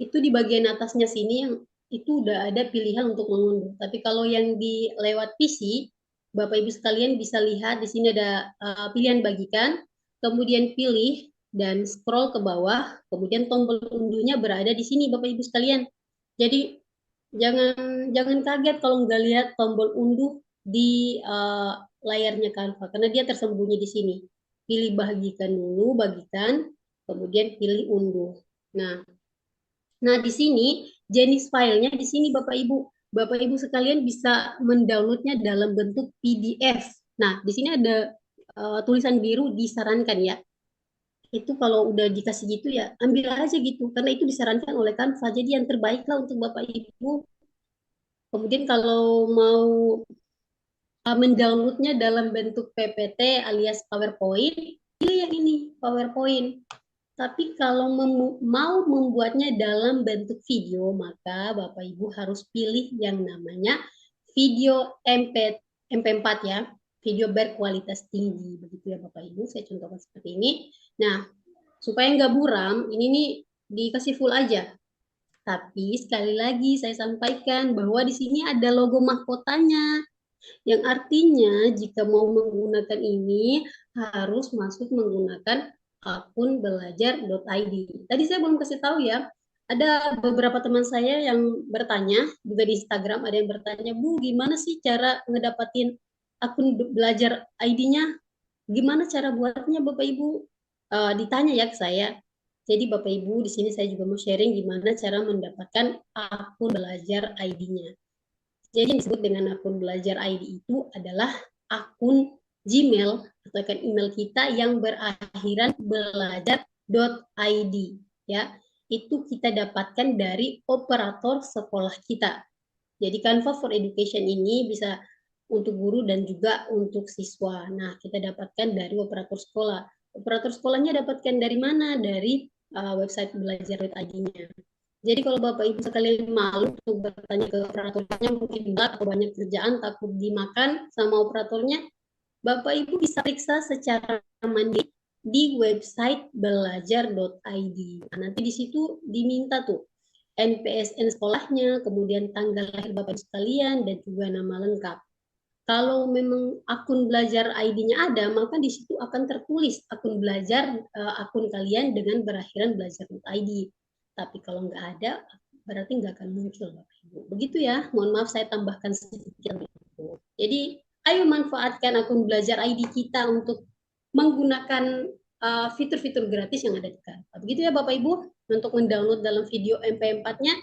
itu di bagian atasnya sini yang itu udah ada pilihan untuk mengunduh. Tapi kalau yang di lewat PC, Bapak Ibu sekalian bisa lihat di sini ada pilihan bagikan, kemudian pilih dan scroll ke bawah, kemudian tombol unduhnya berada di sini Bapak Ibu sekalian. Jadi jangan kaget kalau nggak lihat tombol unduh di layarnya Canva, karena dia tersembunyi di sini. Pilih bagikan dulu, bagikan, kemudian pilih unduh. Nah di sini jenis filenya di sini Bapak Ibu. Bapak Ibu sekalian bisa mendownloadnya dalam bentuk PDF. Nah di sini ada tulisan biru disarankan ya. Itu kalau udah dikasih gitu ya ambil aja gitu, karena itu disarankan oleh Canva. Jadi yang terbaik lah untuk Bapak Ibu. Kemudian kalau mau mendownloadnya dalam bentuk PPT alias PowerPoint, pilih yang ini, PowerPoint. Tapi kalau mau membuatnya dalam bentuk video, maka Bapak Ibu harus pilih yang namanya video MP4 ya, video berkualitas tinggi. Begitu ya Bapak Ibu, saya contohkan seperti ini. Nah, supaya nggak buram, ini nih dikasih full aja. Tapi sekali lagi saya sampaikan bahwa di sini ada logo mahkotanya, yang artinya jika mau menggunakan ini harus masuk menggunakan akun belajar.id. Tadi saya belum kasih tahu ya, ada beberapa teman saya yang bertanya, juga di Instagram ada yang bertanya, Bu, gimana sih cara ngedapatin akun belajar ID-nya? Gimana cara buatnya Bapak Ibu? Ditanya ya ke saya. Jadi Bapak Ibu, di sini saya juga mau sharing gimana cara mendapatkan akun belajar ID-nya. Jadi yang disebut dengan akun belajar ID itu adalah akun Gmail atau akun email kita yang berakhiran belajar.id ya. Itu kita dapatkan dari operator sekolah kita. Jadi Canva for Education ini bisa untuk guru dan juga untuk siswa. Nah, kita dapatkan dari operator sekolah. Operator sekolahnya dapatkan dari mana? Dari website belajar.id-nya. Jadi kalau Bapak Ibu sekalian malu untuk bertanya ke operatornya, mungkin berat atau banyak kerjaan, takut dimakan sama operatornya, Bapak Ibu bisa periksa secara mandiri di website belajar.id. Nah, nanti di situ diminta tuh NPSN sekolahnya, kemudian tanggal lahir Bapak Ibu sekalian, dan juga nama lengkap. Kalau memang akun belajar ID-nya ada, maka di situ akan tertulis akun belajar, akun kalian dengan berakhiran belajar.id. Tapi kalau nggak ada, berarti nggak akan muncul Bapak Ibu. Begitu ya, mohon maaf saya tambahkan sedikit. Jadi, ayo manfaatkan akun belajar ID kita untuk menggunakan fitur-fitur gratis yang ada di Canva. Begitu ya Bapak Ibu, untuk mendownload dalam video MP4-nya,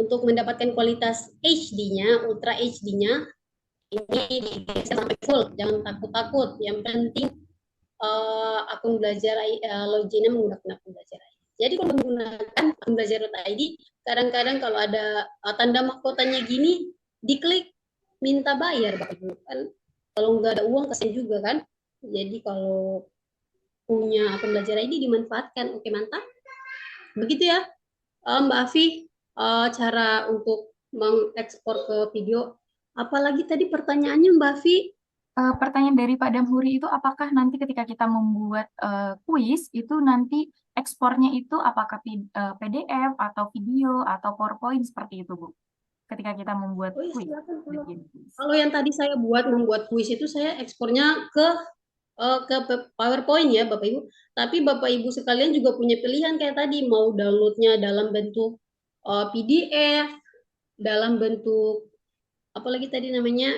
untuk mendapatkan kualitas HD-nya, Ultra HD-nya, ini sampai full, jangan takut-takut. Yang penting akun belajar loginnya menggunakan akun belajar ID. Jadi kalau menggunakan akun belajar.id, kadang-kadang kalau ada tanda mahkotanya gini, diklik minta bayar Bapak Ibu kan. Kalau nggak ada uang kasihan juga kan. Jadi kalau punya akun belajar ID dimanfaatkan. Oke, mantap. Begitu ya Mbak Afi, cara untuk mengekspor ke video. Apalagi tadi pertanyaannya Mbak Afi? Pertanyaan dari Pak Damhuri itu apakah nanti ketika kita membuat kuis itu nanti ekspornya itu apakah PDF atau video atau PowerPoint seperti itu Bu? Ketika kita membuat Oh iya, kuis. silakan. bikin kuis. Kalau yang tadi saya membuat kuis itu saya ekspornya ke PowerPoint ya Bapak Ibu. Tapi Bapak Ibu sekalian juga punya pilihan kayak tadi, mau downloadnya dalam bentuk PDF, dalam bentuk apalagi tadi namanya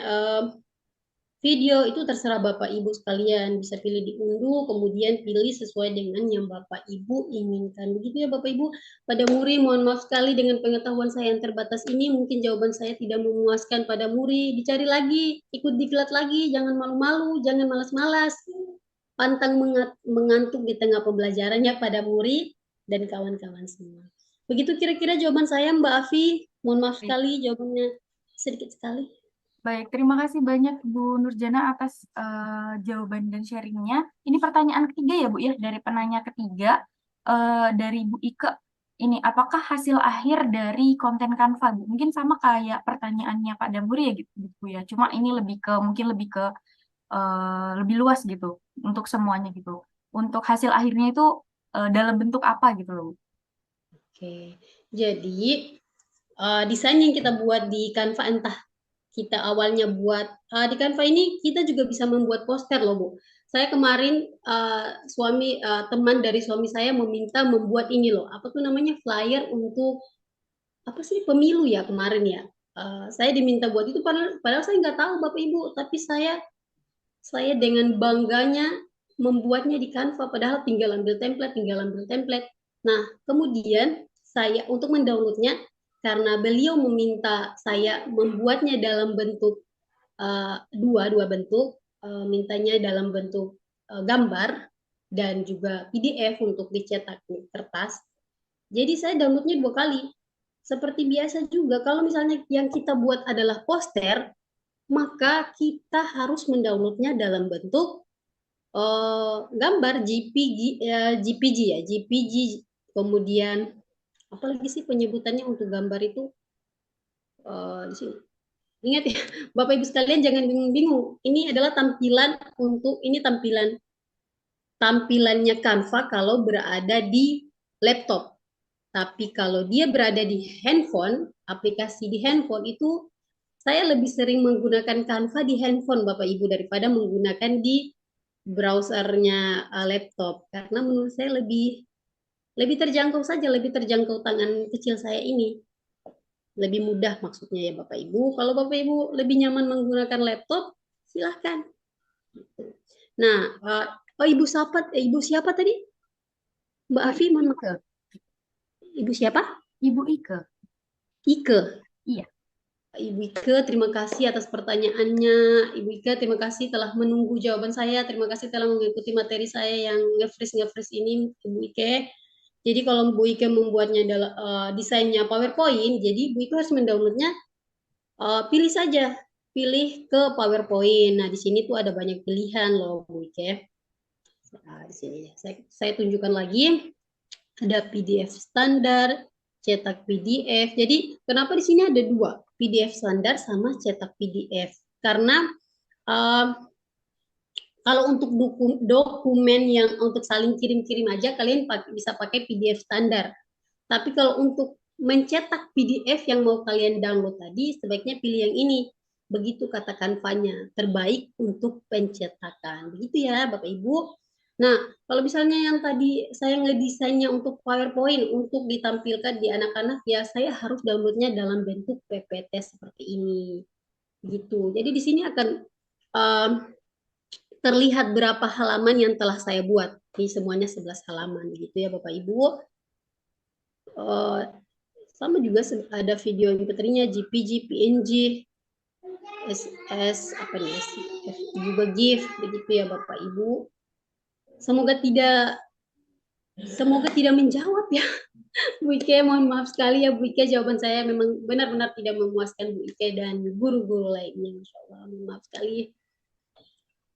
video, itu terserah Bapak Ibu sekalian. Bisa pilih diunduh, kemudian pilih sesuai dengan yang Bapak Ibu inginkan. Begitu ya Bapak Ibu. Pada Muri, mohon maaf sekali dengan pengetahuan saya yang terbatas ini, mungkin jawaban saya tidak memuaskan pada Muri. Dicari lagi, ikut diklat lagi, jangan malu-malu, jangan malas-malas. Pantang mengantuk di tengah pembelajarannya pada Muri dan kawan-kawan semua. Begitu kira-kira jawaban saya Mbak Afi. Mohon maaf sekali jawabannya sedikit sekali. Baik, terima kasih banyak Bu Nurjana atas jawaban dan sharingnya. Ini pertanyaan ketiga ya Bu ya, dari penanya ketiga dari Bu Ike. Ini apakah hasil akhir dari konten Canva Bu? Mungkin sama kayak pertanyaannya Pak Damhuri ya gitu Bu ya. Cuma ini mungkin lebih ke lebih luas gitu untuk semuanya gitu. Untuk hasil akhirnya itu dalam bentuk apa gitu loh Bu? Oke, jadi desain yang kita buat di Canva, entah kita awalnya buat di Canva ini kita juga bisa membuat poster loh Bu. saya kemarin teman dari suami saya meminta membuat ini loh, apa tuh namanya, flyer untuk apa sih, pemilu ya kemarin ya. Saya diminta buat itu, padahal saya nggak tahu Bapak Ibu, tapi saya dengan bangganya membuatnya di Canva, padahal tinggal ambil template. Nah, kemudian saya untuk mendownloadnya, karena beliau meminta saya membuatnya dalam bentuk dua bentuk, mintanya dalam bentuk gambar dan juga PDF untuk dicetak di kertas. Jadi saya downloadnya 2 kali. Seperti biasa juga, kalau misalnya yang kita buat adalah poster, maka kita harus mendownloadnya dalam bentuk gambar JPG ya, JPG. Kemudian apalagi sih penyebutannya untuk gambar itu di sini. Ingat ya, Bapak Ibu sekalian jangan bingung-bingung. Ini adalah tampilannya Canva kalau berada di laptop. Tapi kalau dia berada di handphone, aplikasi di handphone itu saya lebih sering menggunakan Canva di handphone Bapak Ibu daripada menggunakan di browsernya laptop, karena menurut saya lebih terjangkau saja, lebih terjangkau tangan kecil saya ini. Lebih mudah maksudnya ya Bapak Ibu. Kalau Bapak Ibu lebih nyaman menggunakan laptop, silahkan. Nah, Ibu siapa tadi? Mbak Afi, mohon maaf. Ike. Ibu siapa? Ibu Ike. Ike. Iya. Ibu Ike, terima kasih atas pertanyaannya. Ibu Ike, terima kasih telah menunggu jawaban saya. Terima kasih telah mengikuti materi saya yang nge-freeze ini, Ibu Ike. Jadi kalau Bu Ike membuatnya desainnya PowerPoint, jadi Bu Ike harus mendownloadnya, pilih saja, pilih ke PowerPoint. Nah, di sini tuh ada banyak pilihan loh, Bu Ike. Nah, di sini saya tunjukkan lagi. Ada PDF standar, cetak PDF. Jadi kenapa di sini ada 2, PDF standar sama cetak PDF? Karena kalau untuk dokumen yang untuk saling kirim-kirim aja, kalian bisa pakai PDF standar. Tapi kalau untuk mencetak PDF yang mau kalian download tadi, sebaiknya pilih yang ini. Begitu kata Canva-nya, terbaik untuk pencetakan. Begitu ya Bapak Ibu. Nah, kalau misalnya yang tadi saya ngedesainnya untuk PowerPoint, untuk ditampilkan di anak-anak, ya saya harus downloadnya dalam bentuk PPT seperti ini. Gitu. Jadi di sini akan terlihat berapa halaman yang telah saya buat. Ini semuanya 11 halaman gitu ya Bapak Ibu. Sama juga ada video MP3-nya, JPG, PNG, SS, apa nih, juga GIF, begitu ya Bapak Ibu. Semoga tidak menjawab ya Bu Ike, mohon maaf sekali ya Bu Ike, jawaban saya memang benar-benar tidak memuaskan Bu Ike dan guru-guru lainnya, Insya Allah, mohon maaf sekali.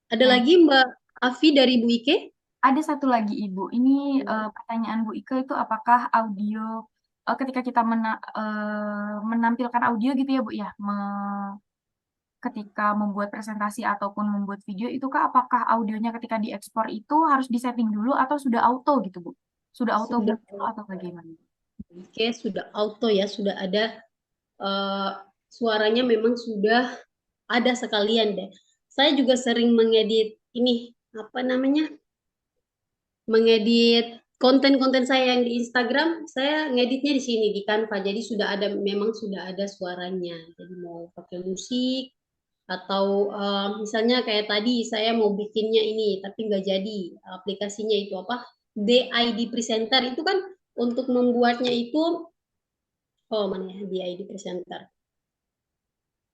Ada lagi Mbak Afi dari Bu Ike? Ada satu lagi Ibu, ini pertanyaan Bu Ike itu apakah audio ketika kita menampilkan audio gitu ya Bu ya, ketika membuat presentasi ataupun membuat video itu Kak, apakah audionya ketika diekspor itu harus disetting dulu atau sudah auto gitu Bu? Sudah auto muncul atau bagaimana? Oke, sudah auto ya, sudah ada suaranya, memang sudah ada sekalian deh. Saya juga sering mengedit ini, apa namanya, mengedit konten-konten saya yang di Instagram, saya ngeditnya di sini di Canva. Jadi memang sudah ada suaranya. Jadi mau pakai musik atau misalnya kayak tadi saya mau bikinnya ini tapi nggak jadi, aplikasinya itu apa, DID Presenter itu kan untuk membuatnya itu, mana ya DID Presenter,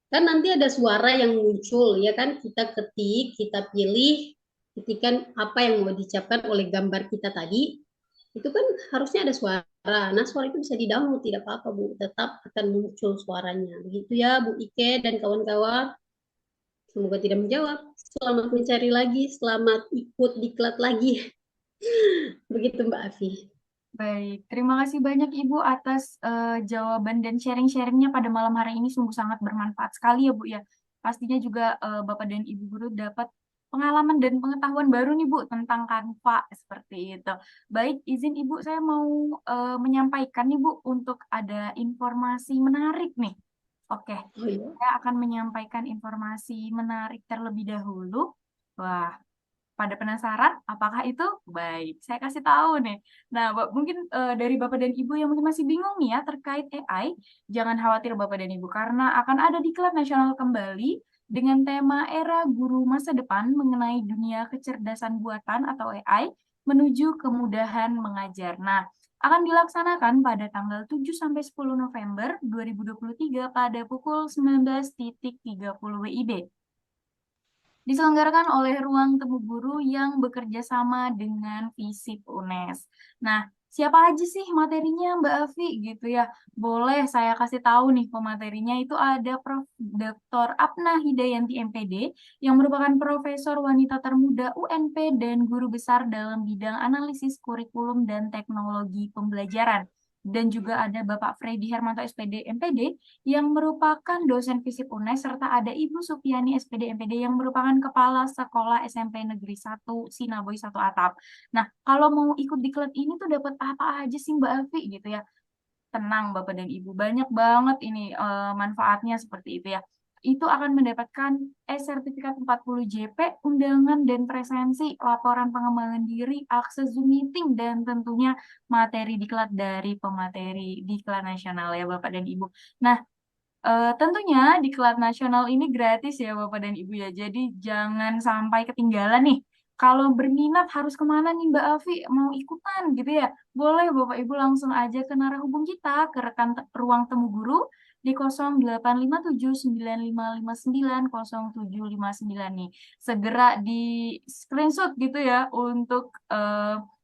kan nanti ada suara yang muncul ya kan, kita ketik, kita pilih, ketikan apa yang mau diucapkan oleh gambar kita tadi, itu kan harusnya ada suara. Nah, suara itu bisa di-download, tidak apa-apa Bu, tetap akan muncul suaranya. Begitu ya Bu Ike dan kawan-kawan. Semoga tidak menjawab. Selamat mencari lagi, selamat ikut diklat lagi. Begitu Mbak Afi. Baik, terima kasih banyak Ibu atas jawaban dan sharing-sharingnya pada malam hari ini, sungguh sangat bermanfaat sekali ya Bu ya. Pastinya juga Bapak dan Ibu guru dapat pengalaman dan pengetahuan baru nih Bu tentang Canva seperti itu. Baik, izin Ibu saya mau menyampaikan nih Bu untuk ada informasi menarik nih. Oke, Oh iya. saya akan menyampaikan informasi menarik terlebih dahulu. Wah, Pada penasaran apakah itu? Baik, saya kasih tahu nih. Nah, mungkin dari Bapak dan Ibu yang mungkin masih bingung nih ya terkait AI, jangan khawatir Bapak dan Ibu karena akan ada diklat nasional kembali dengan tema Era Guru Masa Depan mengenai dunia kecerdasan buatan atau AI menuju kemudahan mengajar. Nah, akan dilaksanakan pada tanggal 7 sampai 10 November 2023 pada pukul 19.30 WIB. Diselenggarakan oleh Ruang Temu Guru yang bekerja sama dengan FISIP UNES. Nah, siapa aja sih materinya Mbak Afi gitu ya? Boleh saya kasih tahu nih pematerinya itu ada Prof. Dr. Apna Hidayanti MPD yang merupakan profesor wanita termuda UNP dan guru besar dalam bidang analisis kurikulum dan teknologi pembelajaran. Dan juga ada Bapak Freddy Hermanto SPD MPD yang merupakan dosen FISIP UNES, serta ada Ibu Supiani SPD MPD yang merupakan Kepala Sekolah SMP Negeri 1 Sinaboy 1 Atap. Nah, kalau mau ikut diklat ini tuh dapat apa aja sih Mbak Afi gitu ya? Tenang Bapak dan Ibu, banyak banget ini manfaatnya seperti itu ya. Itu akan mendapatkan sertifikat 40 JP, undangan dan presensi, laporan pengembangan diri, akses Zoom meeting, dan tentunya materi diklat dari pemateri diklat nasional ya Bapak dan Ibu. Nah, tentunya diklat nasional ini gratis ya Bapak dan Ibu ya. Jadi jangan sampai ketinggalan nih. Kalau berminat harus kemana nih Mbak Afi? Mau ikutan gitu ya? Boleh Bapak Ibu langsung aja ke narahubung kita, ke rekan ruang temu guru di 085795590759 nih. Segera di screenshot gitu ya untuk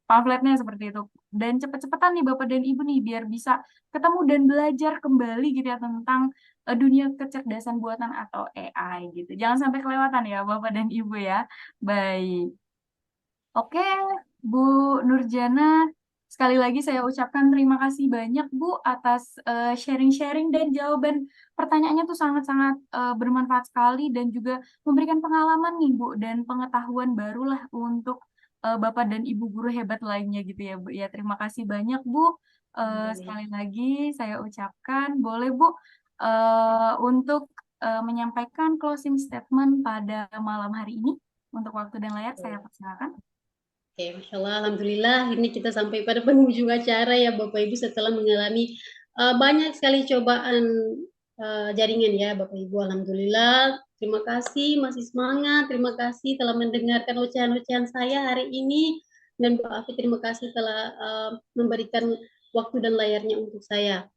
pamfletnya seperti itu. Dan cepet-cepetan nih Bapak dan Ibu nih biar bisa ketemu dan belajar kembali gitu ya tentang dunia kecerdasan buatan atau AI gitu. Jangan sampai kelewatan ya Bapak dan Ibu ya. Baik. Oke, Bu Nurjana, sekali lagi saya ucapkan terima kasih banyak Bu atas sharing-sharing dan jawaban pertanyaannya tuh sangat-sangat bermanfaat sekali dan juga memberikan pengalaman nih Bu dan pengetahuan barulah untuk Bapak dan Ibu guru hebat lainnya gitu ya Bu. Ya, terima kasih banyak Bu. Sekali lagi saya ucapkan, boleh Bu untuk menyampaikan closing statement pada malam hari ini. Untuk waktu dan layar saya persilakan. Oke, Masya Allah, Alhamdulillah ini kita sampai pada penghujung acara ya Bapak Ibu setelah mengalami banyak sekali cobaan jaringan ya Bapak Ibu. Alhamdulillah, terima kasih, masih semangat, terima kasih telah mendengarkan ocehan-ocehan saya hari ini. Dan Mbak Afi terima kasih telah memberikan waktu dan layarnya untuk saya.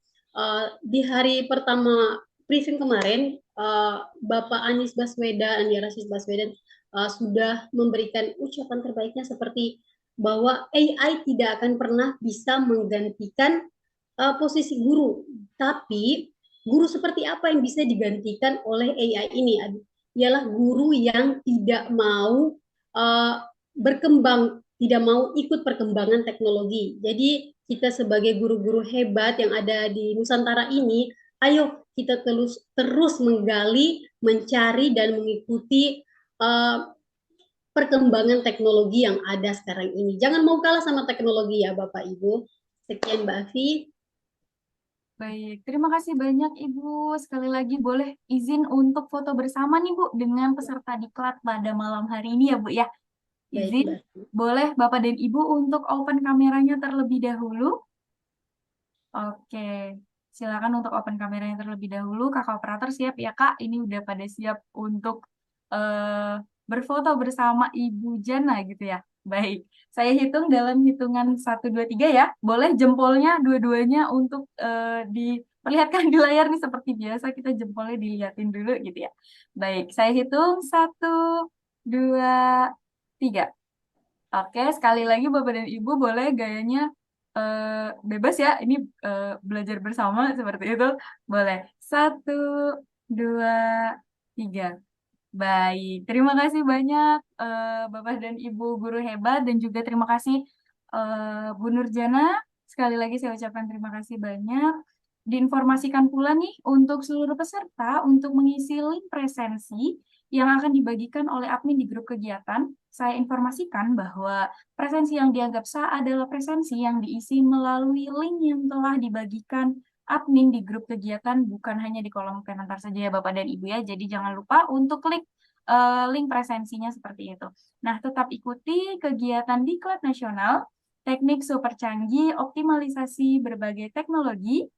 Di hari pertama briefing kemarin, Bapak Anies Baswedan, Andi Rashid Baswedan sudah memberikan ucapan terbaiknya seperti bahwa AI tidak akan pernah bisa menggantikan posisi guru, tapi guru seperti apa yang bisa digantikan oleh AI ini? Ialah guru yang tidak mau berkembang, tidak mau ikut perkembangan teknologi. Jadi kita sebagai guru-guru hebat yang ada di Nusantara ini, ayo kita terus menggali, mencari dan mengikuti perkembangan teknologi yang ada sekarang ini. Jangan mau kalah sama teknologi ya Bapak Ibu. Sekian Mbak Afi. Baik, terima kasih banyak Ibu. Sekali lagi boleh izin untuk foto bersama nih Bu dengan peserta diklat pada malam hari ini ya Bu ya. Izin, boleh Bapak dan Ibu untuk open kameranya terlebih dahulu. Oke, silakan untuk open kameranya terlebih dahulu. Kakak operator siap ya Kak? Ini udah pada siap untuk berfoto bersama Ibu Jana gitu ya. Baik, saya hitung dalam hitungan 1, 2, 3 ya. Boleh jempolnya dua-duanya untuk diperlihatkan di layar nih seperti biasa. Kita jempolnya dilihatin dulu gitu ya. Baik, saya hitung 1, 2, 3. Oke, sekali lagi Bapak dan Ibu boleh gayanya bebas ya. Ini belajar bersama seperti itu. Boleh. 1, 2, 3. Baik, terima kasih banyak Bapak dan Ibu guru hebat dan juga terima kasih Bu Nurjana. Sekali lagi saya ucapkan terima kasih banyak. Diinformasikan pula nih untuk seluruh peserta untuk mengisi link presensi yang akan dibagikan oleh admin di grup kegiatan. Saya informasikan bahwa presensi yang dianggap sah adalah presensi yang diisi melalui link yang telah dibagikan admin di grup kegiatan, bukan hanya di kolom komentar saja ya Bapak dan Ibu ya. Jadi jangan lupa untuk klik link presensinya seperti itu. Nah, tetap ikuti kegiatan Diklat Nasional, teknik super canggih, optimalisasi berbagai teknologi,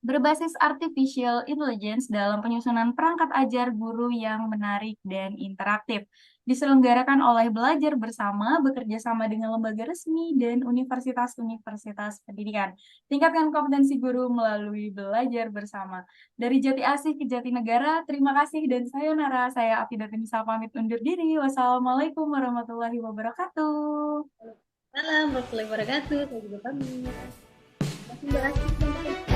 berbasis artificial intelligence dalam penyusunan perangkat ajar guru yang menarik dan interaktif. Diselenggarakan oleh Belajar Bersama, bekerja sama dengan lembaga resmi dan universitas-universitas pendidikan. Tingkatkan kompetensi guru melalui Belajar Bersama. Dari Jati Asih ke Jatinegara, terima kasih dan sayonara. Saya Afidatin bisa pamit undur diri. Wassalamualaikum warahmatullahi wabarakatuh. Salam warahmatullahi wabarakatuh. Saya juga pamit. Terima kasih Mbak Asih.